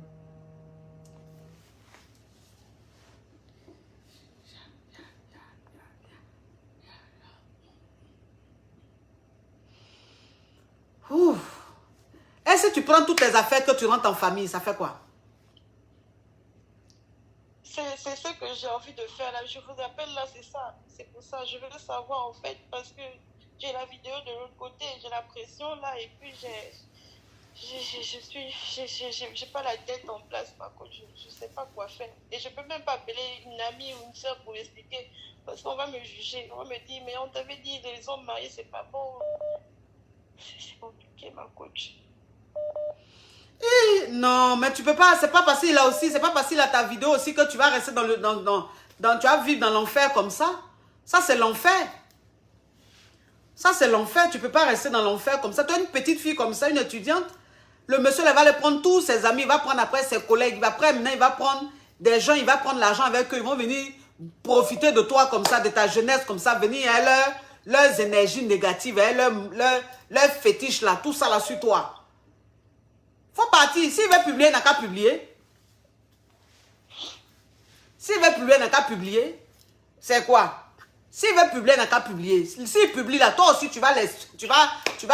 A: Ouf. Et si tu prends toutes tes affaires que tu rentres en famille, ça fait quoi?
E: C'est ce que j'ai envie de faire là. Je vous appelle là, c'est ça. C'est pour ça. Je veux savoir en fait parce que j'ai la vidéo de l'autre côté, j'ai la pression là et puis j'ai pas la tête en place par contre. Je sais pas quoi faire. Et je peux même pas appeler une amie ou une soeur pour expliquer parce qu'on va me juger. On va me dire, mais on t'avait dit les hommes mariés, c'est pas bon. C'est compliqué, ma coach.
A: Non, mais tu peux pas, c'est pas facile là aussi, c'est pas facile à ta vidéo aussi que tu vas rester tu vas vivre dans l'enfer comme ça. Ça, c'est l'enfer. Ça, c'est l'enfer. Tu peux pas rester dans l'enfer comme ça. Tu as une petite fille comme ça, une étudiante. Le monsieur, il va aller prendre tous ses amis, il va prendre après ses collègues. Après, maintenant, il va prendre des gens, il va prendre l'argent avec eux. Ils vont venir profiter de toi comme ça, de ta jeunesse comme ça, venir à leurs énergies négatives, leurs fétiches là, tout ça là sur toi. Faut partir. S'il veut publier, il n'a qu'à publier. S'il veut publier, il n'a qu'à publier. C'est quoi? S'il veut publier, il n'a qu'à publier. S'il publie là, toi aussi, tu vas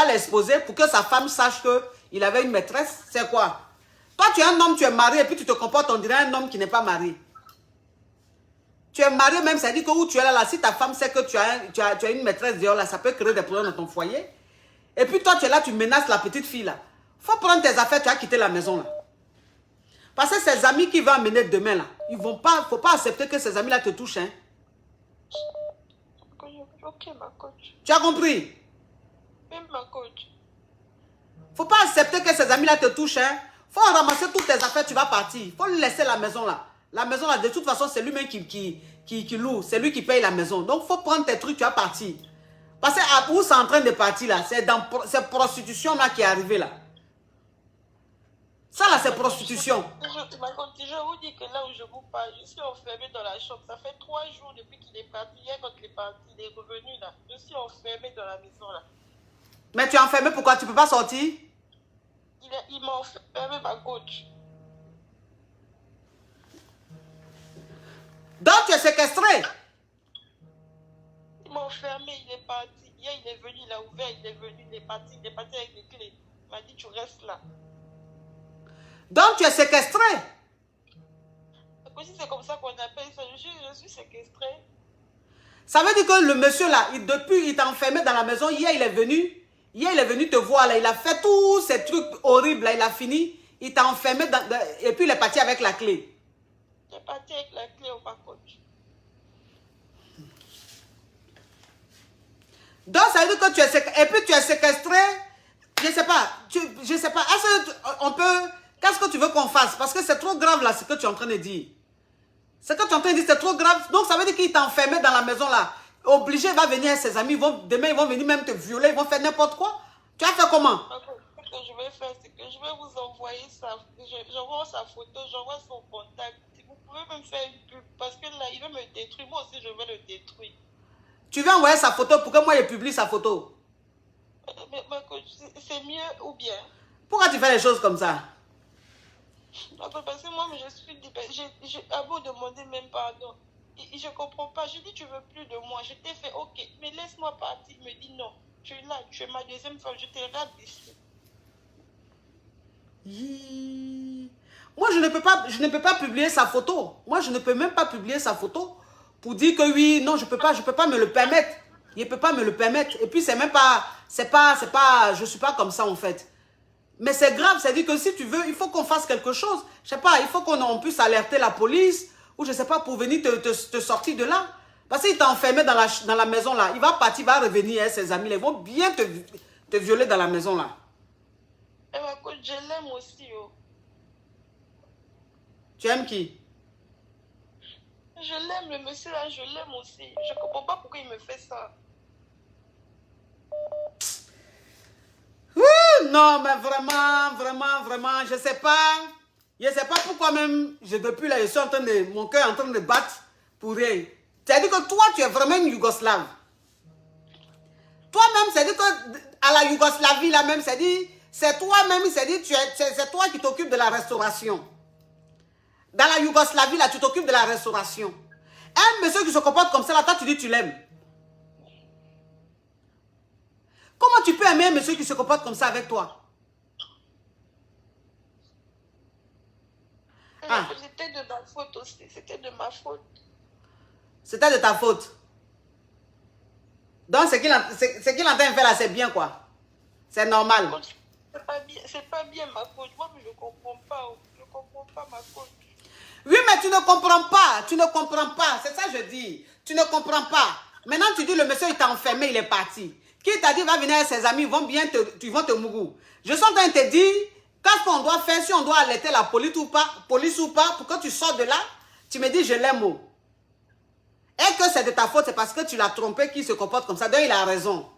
A: l'exposer pour que sa femme sache qu'il avait une maîtresse. C'est quoi? Toi, tu es un homme, tu es marié et puis tu te comportes, on dirait un homme qui n'est pas marié. Tu es marié même, ça dit que où tu es là, si ta femme sait que tu as une maîtresse dehors là, ça peut créer des problèmes dans ton foyer. Et puis toi, tu es là, tu menaces la petite fille là. Faut prendre tes affaires, tu as quitté la maison là. Parce que ces amis qui vont amener demain là, faut pas accepter que ces amis là te touchent. Hein.
E: Ok, ma coach.
A: Tu as compris?
E: Même ma coach.
A: Faut pas accepter que ces amis là te touchent. Hein. Faut ramasser toutes tes affaires, tu vas partir. Faut laisser la maison là. La maison là, de toute façon, c'est lui-même qui loue. C'est lui qui paye la maison. Donc, faut prendre tes trucs, tu vas partir. Parce que où c'est en train de partir là, c'est dans cette prostitution là qui est arrivée là. Ça là, c'est prostitution.
E: Je vous dis que là où je vous parle, je suis enfermée dans la chambre. Ça fait 3 jours depuis qu'il est parti. Hier, quand il est parti, il est revenu là. Je suis enfermée dans la maison là.
A: Mais tu es enfermée, pourquoi tu ne peux pas sortir?
E: Il m'a enfermée, ma coach.
A: Donc tu es séquestré?
E: Il m'a enfermé, il est parti. Hier, il est venu, il a ouvert, il est venu, il est parti avec les clés. Il m'a dit, tu restes là.
A: Donc tu es séquestré?
E: Si c'est comme ça qu'on appelle ça, je suis séquestrée.
A: Ça veut dire que le monsieur là, depuis il t'a enfermé dans la maison, hier il est venu te voir là, il a fait tous ces trucs horribles là, il a fini, il t'a enfermé et puis il est parti avec la clé.
E: Il est parti avec la clé au coach.
A: Donc ça veut dire que tu es séquestré, et puis tu es séquestré, je sais pas, est-ce qu'on peut, qu'est-ce que tu veux qu'on fasse? Parce que c'est trop grave là ce que tu es en train de dire. Ce que tu es en train de dire, c'est trop grave. Donc ça veut dire qu'il t'a enfermé dans la maison là. Obligé, il va venir avec ses amis, demain ils vont venir même te violer, ils vont faire n'importe quoi. Tu as fait comment?
E: Ce que je vais faire, c'est que je vais vous envoyer j'envoie sa photo, j'envoie son contact. Vous pouvez même faire une pub parce que là, il veut me détruire. Moi aussi, je vais le détruire.
A: Tu veux envoyer sa photo pour que moi je publie sa photo?
E: Mais c'est mieux ou bien?
A: Pourquoi tu fais les choses comme ça?
E: Parce que moi, je suis à vous demander même pardon. Et je ne comprends pas. Je dis, tu ne veux plus de moi. Je t'ai fait, ok, mais laisse-moi partir. Il me dit, non, tu es là, tu es ma deuxième femme, je te regarde d'ici.
A: Moi, je ne peux pas publier sa photo. Moi, je ne peux même pas publier sa photo pour dire que oui, non, je peux pas me le permettre. Il ne peut pas me le permettre. Et puis, je suis pas comme ça en fait. Mais c'est grave, c'est-à-dire que si tu veux, il faut qu'on fasse quelque chose. Je sais pas, il faut qu'on puisse alerter la police ou je sais pas pour venir te sortir de là. Parce qu'il t'a enfermé dans la maison là. Il va partir, il va revenir, hein, ses amis. Ils vont bien te violer dans la maison là.
E: Et ma coach, je l'aime aussi. Oh.
A: Tu aimes qui?
E: Je l'aime, le monsieur là, je l'aime aussi. Je comprends pas pourquoi il me fait ça.
A: Non, mais vraiment, vraiment, vraiment, je sais pas. Je sais pas pourquoi même, depuis là, je suis en train de, mon cœur est en train de battre pour rien. C'est-à-dire que toi, tu es vraiment une Yougoslave. Toi-même, c'est-à-dire que à la Yougoslavie, là même, c'est toi-même, c'est toi qui t'occupes de la restauration. Dans la Yougoslavie, là, tu t'occupes de la restauration. Un monsieur qui se comporte comme ça, là, toi, tu dis que tu l'aimes. Comment tu peux aimer un monsieur qui se comporte comme ça avec toi?
E: Ah. C'était de ma faute aussi. C'était de ma faute.
A: C'était de ta faute. Donc, ce qu'il est en train de faire là, c'est bien, quoi. C'est normal.
E: C'est pas bien ma faute. Moi, je ne comprends pas. Je ne comprends pas ma faute.
A: Oui, mais tu ne comprends pas. Tu ne comprends pas. C'est ça que je dis. Tu ne comprends pas. Maintenant, tu dis, le monsieur, il t'a enfermé, il est parti. Qui t'a dit, va venir avec ses amis, ils vont te mourir. Je suis en train de te dire, qu'est-ce qu'on doit faire, si on doit alerter la police ou pas, pour que tu sors de là, tu me dis, je l'aime. Et que c'est de ta faute, c'est parce que tu l'as trompé qu'il se comporte comme ça. Donc, il a raison.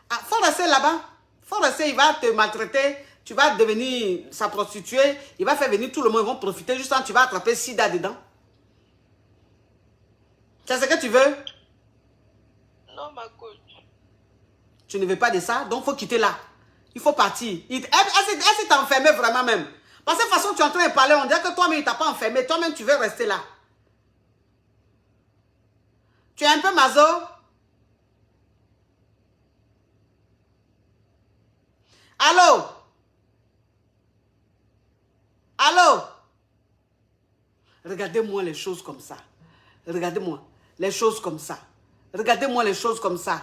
A: Ah, faut rester là-bas. Faut rester, il va te maltraiter. Tu vas devenir sa prostituée. Il va faire venir tout le monde. Ils vont profiter. Juste quand tu vas attraper sida dedans. C'est ce que tu veux?
E: Non, ma coach.
A: Tu ne veux pas de ça? Donc, il faut quitter là. Il faut partir. Est-ce qu'il t'a enfermé vraiment même? Parce que de toute façon, tu es en train de parler. On dirait que toi-même, il ne t'a pas enfermé. Toi-même, tu veux rester là. Tu es un peu maso? Allô? Allô? Regardez-moi les choses comme ça. Regardez-moi les choses comme ça. Regardez-moi les choses comme ça.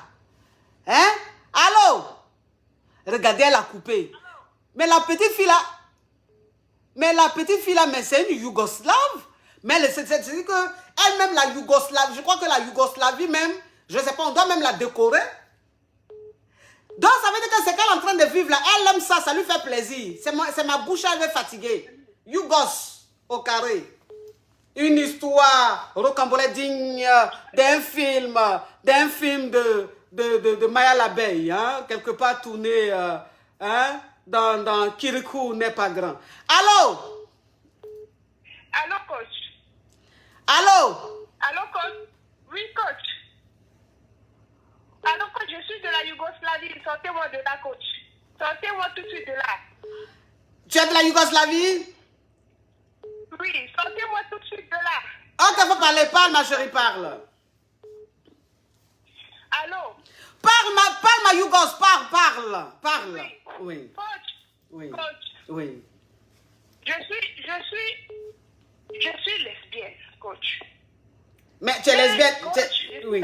A: Hein? Allô? Regardez, elle a coupé. Mais la petite fille là, mais c'est une Yougoslave. Mais c'est-à-dire que elle-même, la Yougoslavie, je crois que la Yougoslavie même, je ne sais pas, on doit même la décorer. Donc, ça veut dire que c'est qu'elle est en train de vivre là. Elle aime ça, ça lui fait plaisir. C'est ma bouche, elle est fatiguée. Yougos, au carré. Une histoire rocambolesque digne d'un film de Maya l'abeille, hein, quelque part tourné hein, dans Kirikou n'est pas grand. Allô?
C: Allô, coach?
A: Allô?
C: Allô, coach? Oui, coach. Allô, coach, je suis de la Yougoslavie. Sortez-moi de là, coach. Sortez-moi tout de suite de là.
A: Tu es de la Yougoslavie?
C: Oui, sortez-moi tout de suite de là.
A: Ok, faut parler. Parle, ma chérie, parle.
C: Allô?
A: Parle ma Yougos, parle. Oui.
C: Coach?
A: Oui.
C: Coach?
A: Oui.
C: Je suis lesbienne, coach.
A: Mais tu es lesbienne.
C: Coach,
A: Oui.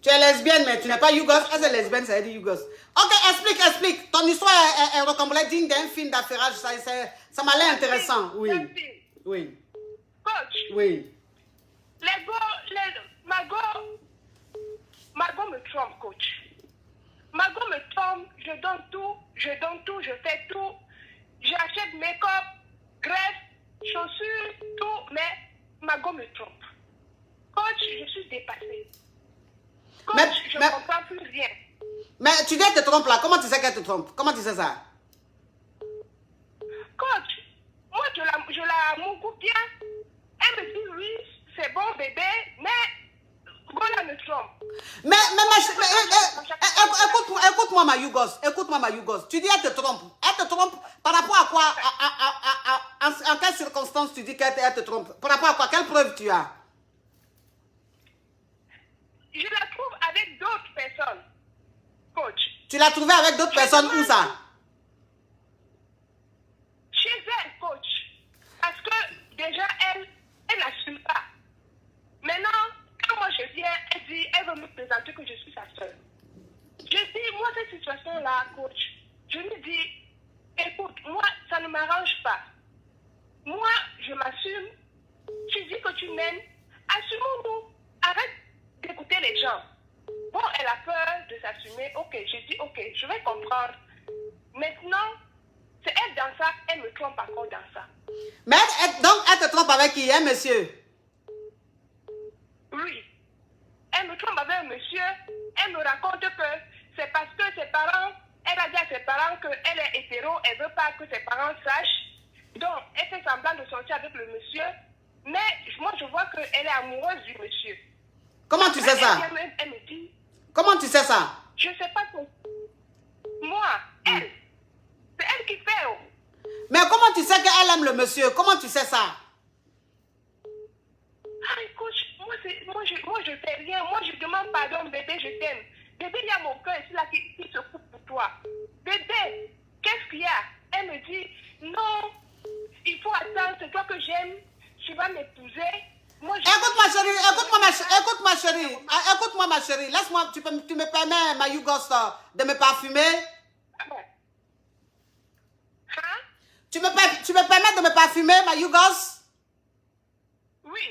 A: Tu es lesbienne, mais tu n'es pas Yougos. Est-ce que lesbienne, ça veut dire Yougos? Ok, explique. Ton histoire est rocambolesque digne d'un film d'affairage. Ça m'a l'air intéressant. Oui. Oui.
C: Coach?
A: Oui.
C: Margot me trompe, coach. Margot me trompe, je donne tout, je fais tout. J'achète make-up, greffe, chaussures, tout, mais Margot me trompe. Coach, je suis dépassée. Coach, je ne comprends plus rien.
A: Mais tu dis qu'elle te trompe là, comment tu sais qu'elle te trompe? Comment tu sais ça?
C: Coach, moi je la mougoue bien. Elle me dit oui, c'est bon bébé, mais voilà me trompe.
A: Mais écoute-moi ma Yougos. Tu dis elle te trompe. Elle te trompe par rapport à quoi? En quelles circonstances tu dis qu'elle te trompe? Par rapport à quoi? Quelle preuve tu as?
C: Je la trouve avec d'autres personnes, coach.
A: Tu l'as trouvée avec d'autres personnes où ça?
C: Chez elle, coach. Parce que déjà, elle n'assume pas. Maintenant, quand moi je viens, elle veut me présenter que je suis sa soeur. Je dis, moi, cette situation-là, coach, je lui dis, écoute, moi, ça ne m'arrange pas. Moi, je m'assume. Tu dis que tu m'aimes. Assumons-nous. Arrête d'écouter les gens. Bon, elle a peur de s'assumer. Ok, je dis, ok, je vais comprendre. Maintenant, c'est elle dans ça, elle me trompe encore dans ça.
A: Mais donc, elle te trompe avec qui, hein, monsieur?
C: Oui. Elle me trompe avec un monsieur. Elle me raconte que c'est parce que ses parents, elle a dit à ses parents qu'elle est hétéro, elle ne veut pas que ses parents sachent. Donc, elle fait semblant de sortir avec le monsieur. Mais moi, je vois qu'elle est amoureuse du monsieur.
A: Comment tu sais ça?
C: Elle me dit...
A: Comment tu sais ça?
C: Je ne sais pas quoi. Moi, elle. C'est elle qui fait. Oh.
A: Mais comment tu sais qu'elle aime le monsieur? Comment tu sais ça?
C: Ah, écoute, moi, je fais rien. Moi, je demande pardon, bébé, je t'aime. Bébé, il y a mon cœur ici là qui se coupe pour toi. Bébé, qu'est-ce qu'il y a? Elle me dit, non, il faut attendre, c'est toi que j'aime. Tu vas m'épouser.
A: Écoute ma chérie, écoute-moi ma chérie, laisse-moi, tu me permets, ma Yougos, de me parfumer?
C: Hein?
A: Tu me permets de me parfumer, ma Yougos?
C: Oui.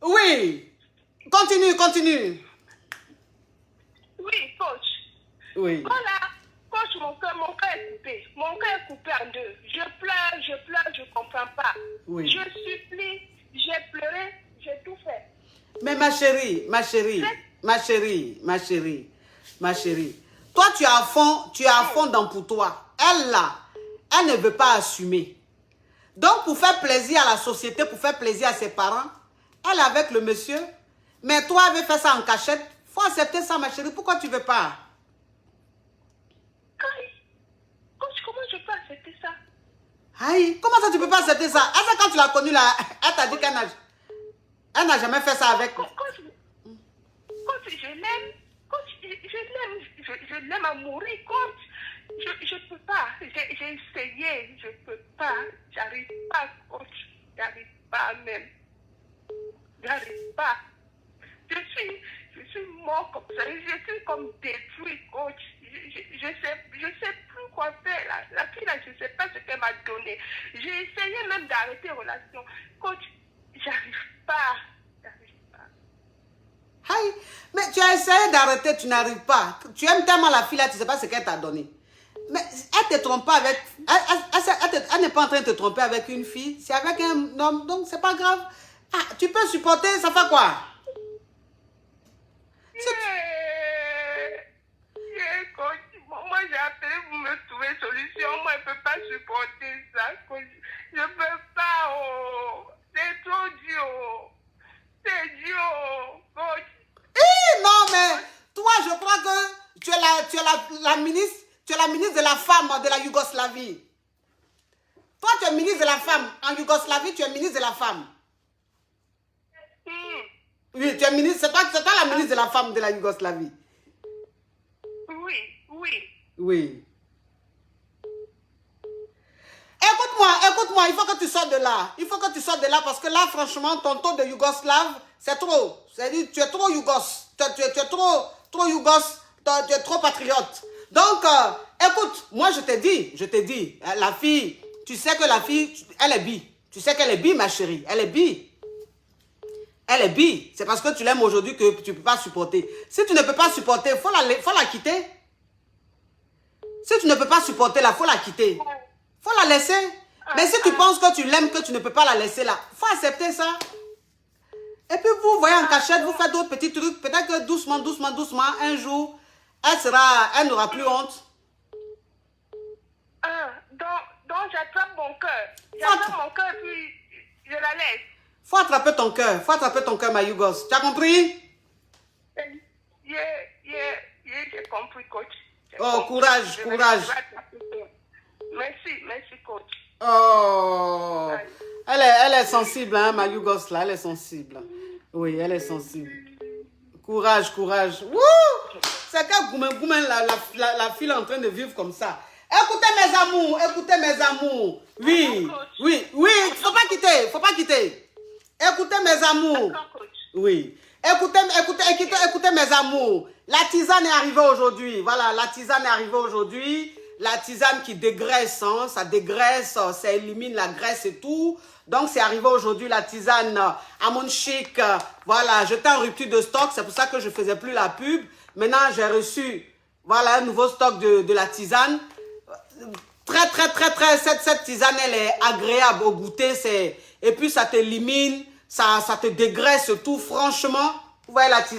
A: Oui. Continue.
C: Oui, coach.
A: Oui.
C: Voilà. Coach, mon cœur est coupé. Mon cœur est coupé en deux. Je pleure, je ne comprends pas.
A: Oui.
C: Je supplie, j'ai pleuré, j'ai tout fait.
A: Mais ma chérie. Toi, tu es à fond dans pour toi. Elle, là, elle ne veut pas assumer. Donc, pour faire plaisir à la société, pour faire plaisir à ses parents, elle est avec le monsieur. Mais toi, elle veut faire ça en cachette. Il faut accepter ça, ma chérie. Pourquoi tu ne veux pas?
C: Coach, comment je peux accepter ça?
A: Aïe, comment ça tu peux pas accepter ça? Est-ce que quand tu l'as connue là, elle t'a dit qu'elle n'a jamais fait ça avec...
C: Coach, je l'aime. Coach, je l'aime à mourir. Coach, je peux pas. J'ai essayé, je peux pas. J'arrive pas, coach. J'arrive pas même. J'arrive pas. Je suis mort comme ça. Je suis comme détruit, coach. Je sais plus quoi faire. La fille là, je sais pas ce qu'elle m'a donné. J'ai essayé même d'arrêter la relation. Coach, j'arrive pas.
A: Aïe, mais tu as essayé d'arrêter, tu n'arrives pas. Tu aimes tellement la fille là, tu ne sais pas ce qu'elle t'a donné. Mais elle ne te trompe pas avec... Elle n'est pas en train de te tromper avec une fille. C'est avec un homme, donc c'est pas grave. Ah, tu peux supporter, ça fait quoi?
C: Moi, j'ai appelé pour me trouver solution. Moi, je ne peux pas supporter ça. Je ne peux pas. Oh. C'est trop dur. C'est dur. Coach.
A: Non, mais toi, je crois que tu es la ministre de la femme de la Yougoslavie. Toi, tu es ministre de la femme. En Yougoslavie, tu es ministre de la femme. Oui, tu es ministre. C'est toi la ministre de la femme de la Yougoslavie. Oui. Écoute-moi, il faut que tu sortes de là. Il faut que tu sortes de là parce que là, franchement, ton taux de Yougoslave, c'est trop. C'est-à-dire, tu es trop Yougos. Tu es trop Yougos. Tu es trop patriote. Donc, écoute, moi, je t'ai dit, la fille, tu sais que la fille, elle est bi. Tu sais qu'elle est bi, ma chérie. Elle est bi. Elle est bi. C'est parce que tu l'aimes aujourd'hui que tu ne peux pas supporter. Si tu ne peux pas supporter, il faut la quitter. Si tu ne peux pas supporter, il faut la quitter. Il faut la laisser. Mais si tu penses que tu l'aimes, que tu ne peux pas la laisser là, il faut accepter ça. Et puis vous voyez en cachette, vous faites d'autres petits trucs. Peut-être que doucement, un jour, elle n'aura plus honte.
C: Donc j'attrape mon cœur. J'attrape mon cœur puis je la laisse.
A: Faut attraper ton cœur, ma Yougos. Tu as compris?
C: J'ai compris, coach.
A: Oh, courage.
C: Merci, coach.
A: Oh, elle est sensible, hein, ma Yougos, là, elle est sensible. Oui, elle est sensible. Courage. Wouh! C'est quel goumen, la fille est en train de vivre comme ça. Écoutez mes amours. Oui, faut pas quitter. Écoutez mes amours. Oui. Écoutez mes amours. La tisane est arrivée aujourd'hui. Voilà, la tisane est arrivée aujourd'hui. La tisane qui dégraisse, hein, ça dégraisse, ça élimine la graisse et tout. Donc, c'est arrivé aujourd'hui, la tisane à mon chic. Voilà, j'étais en rupture de stock. C'est pour ça que je ne faisais plus la pub. Maintenant, j'ai reçu, voilà, un nouveau stock de la tisane. Très, cette tisane, elle est agréable au goûter. Et puis, ça t'élimine ça te dégraisse tout, franchement. Vous voyez la tisane.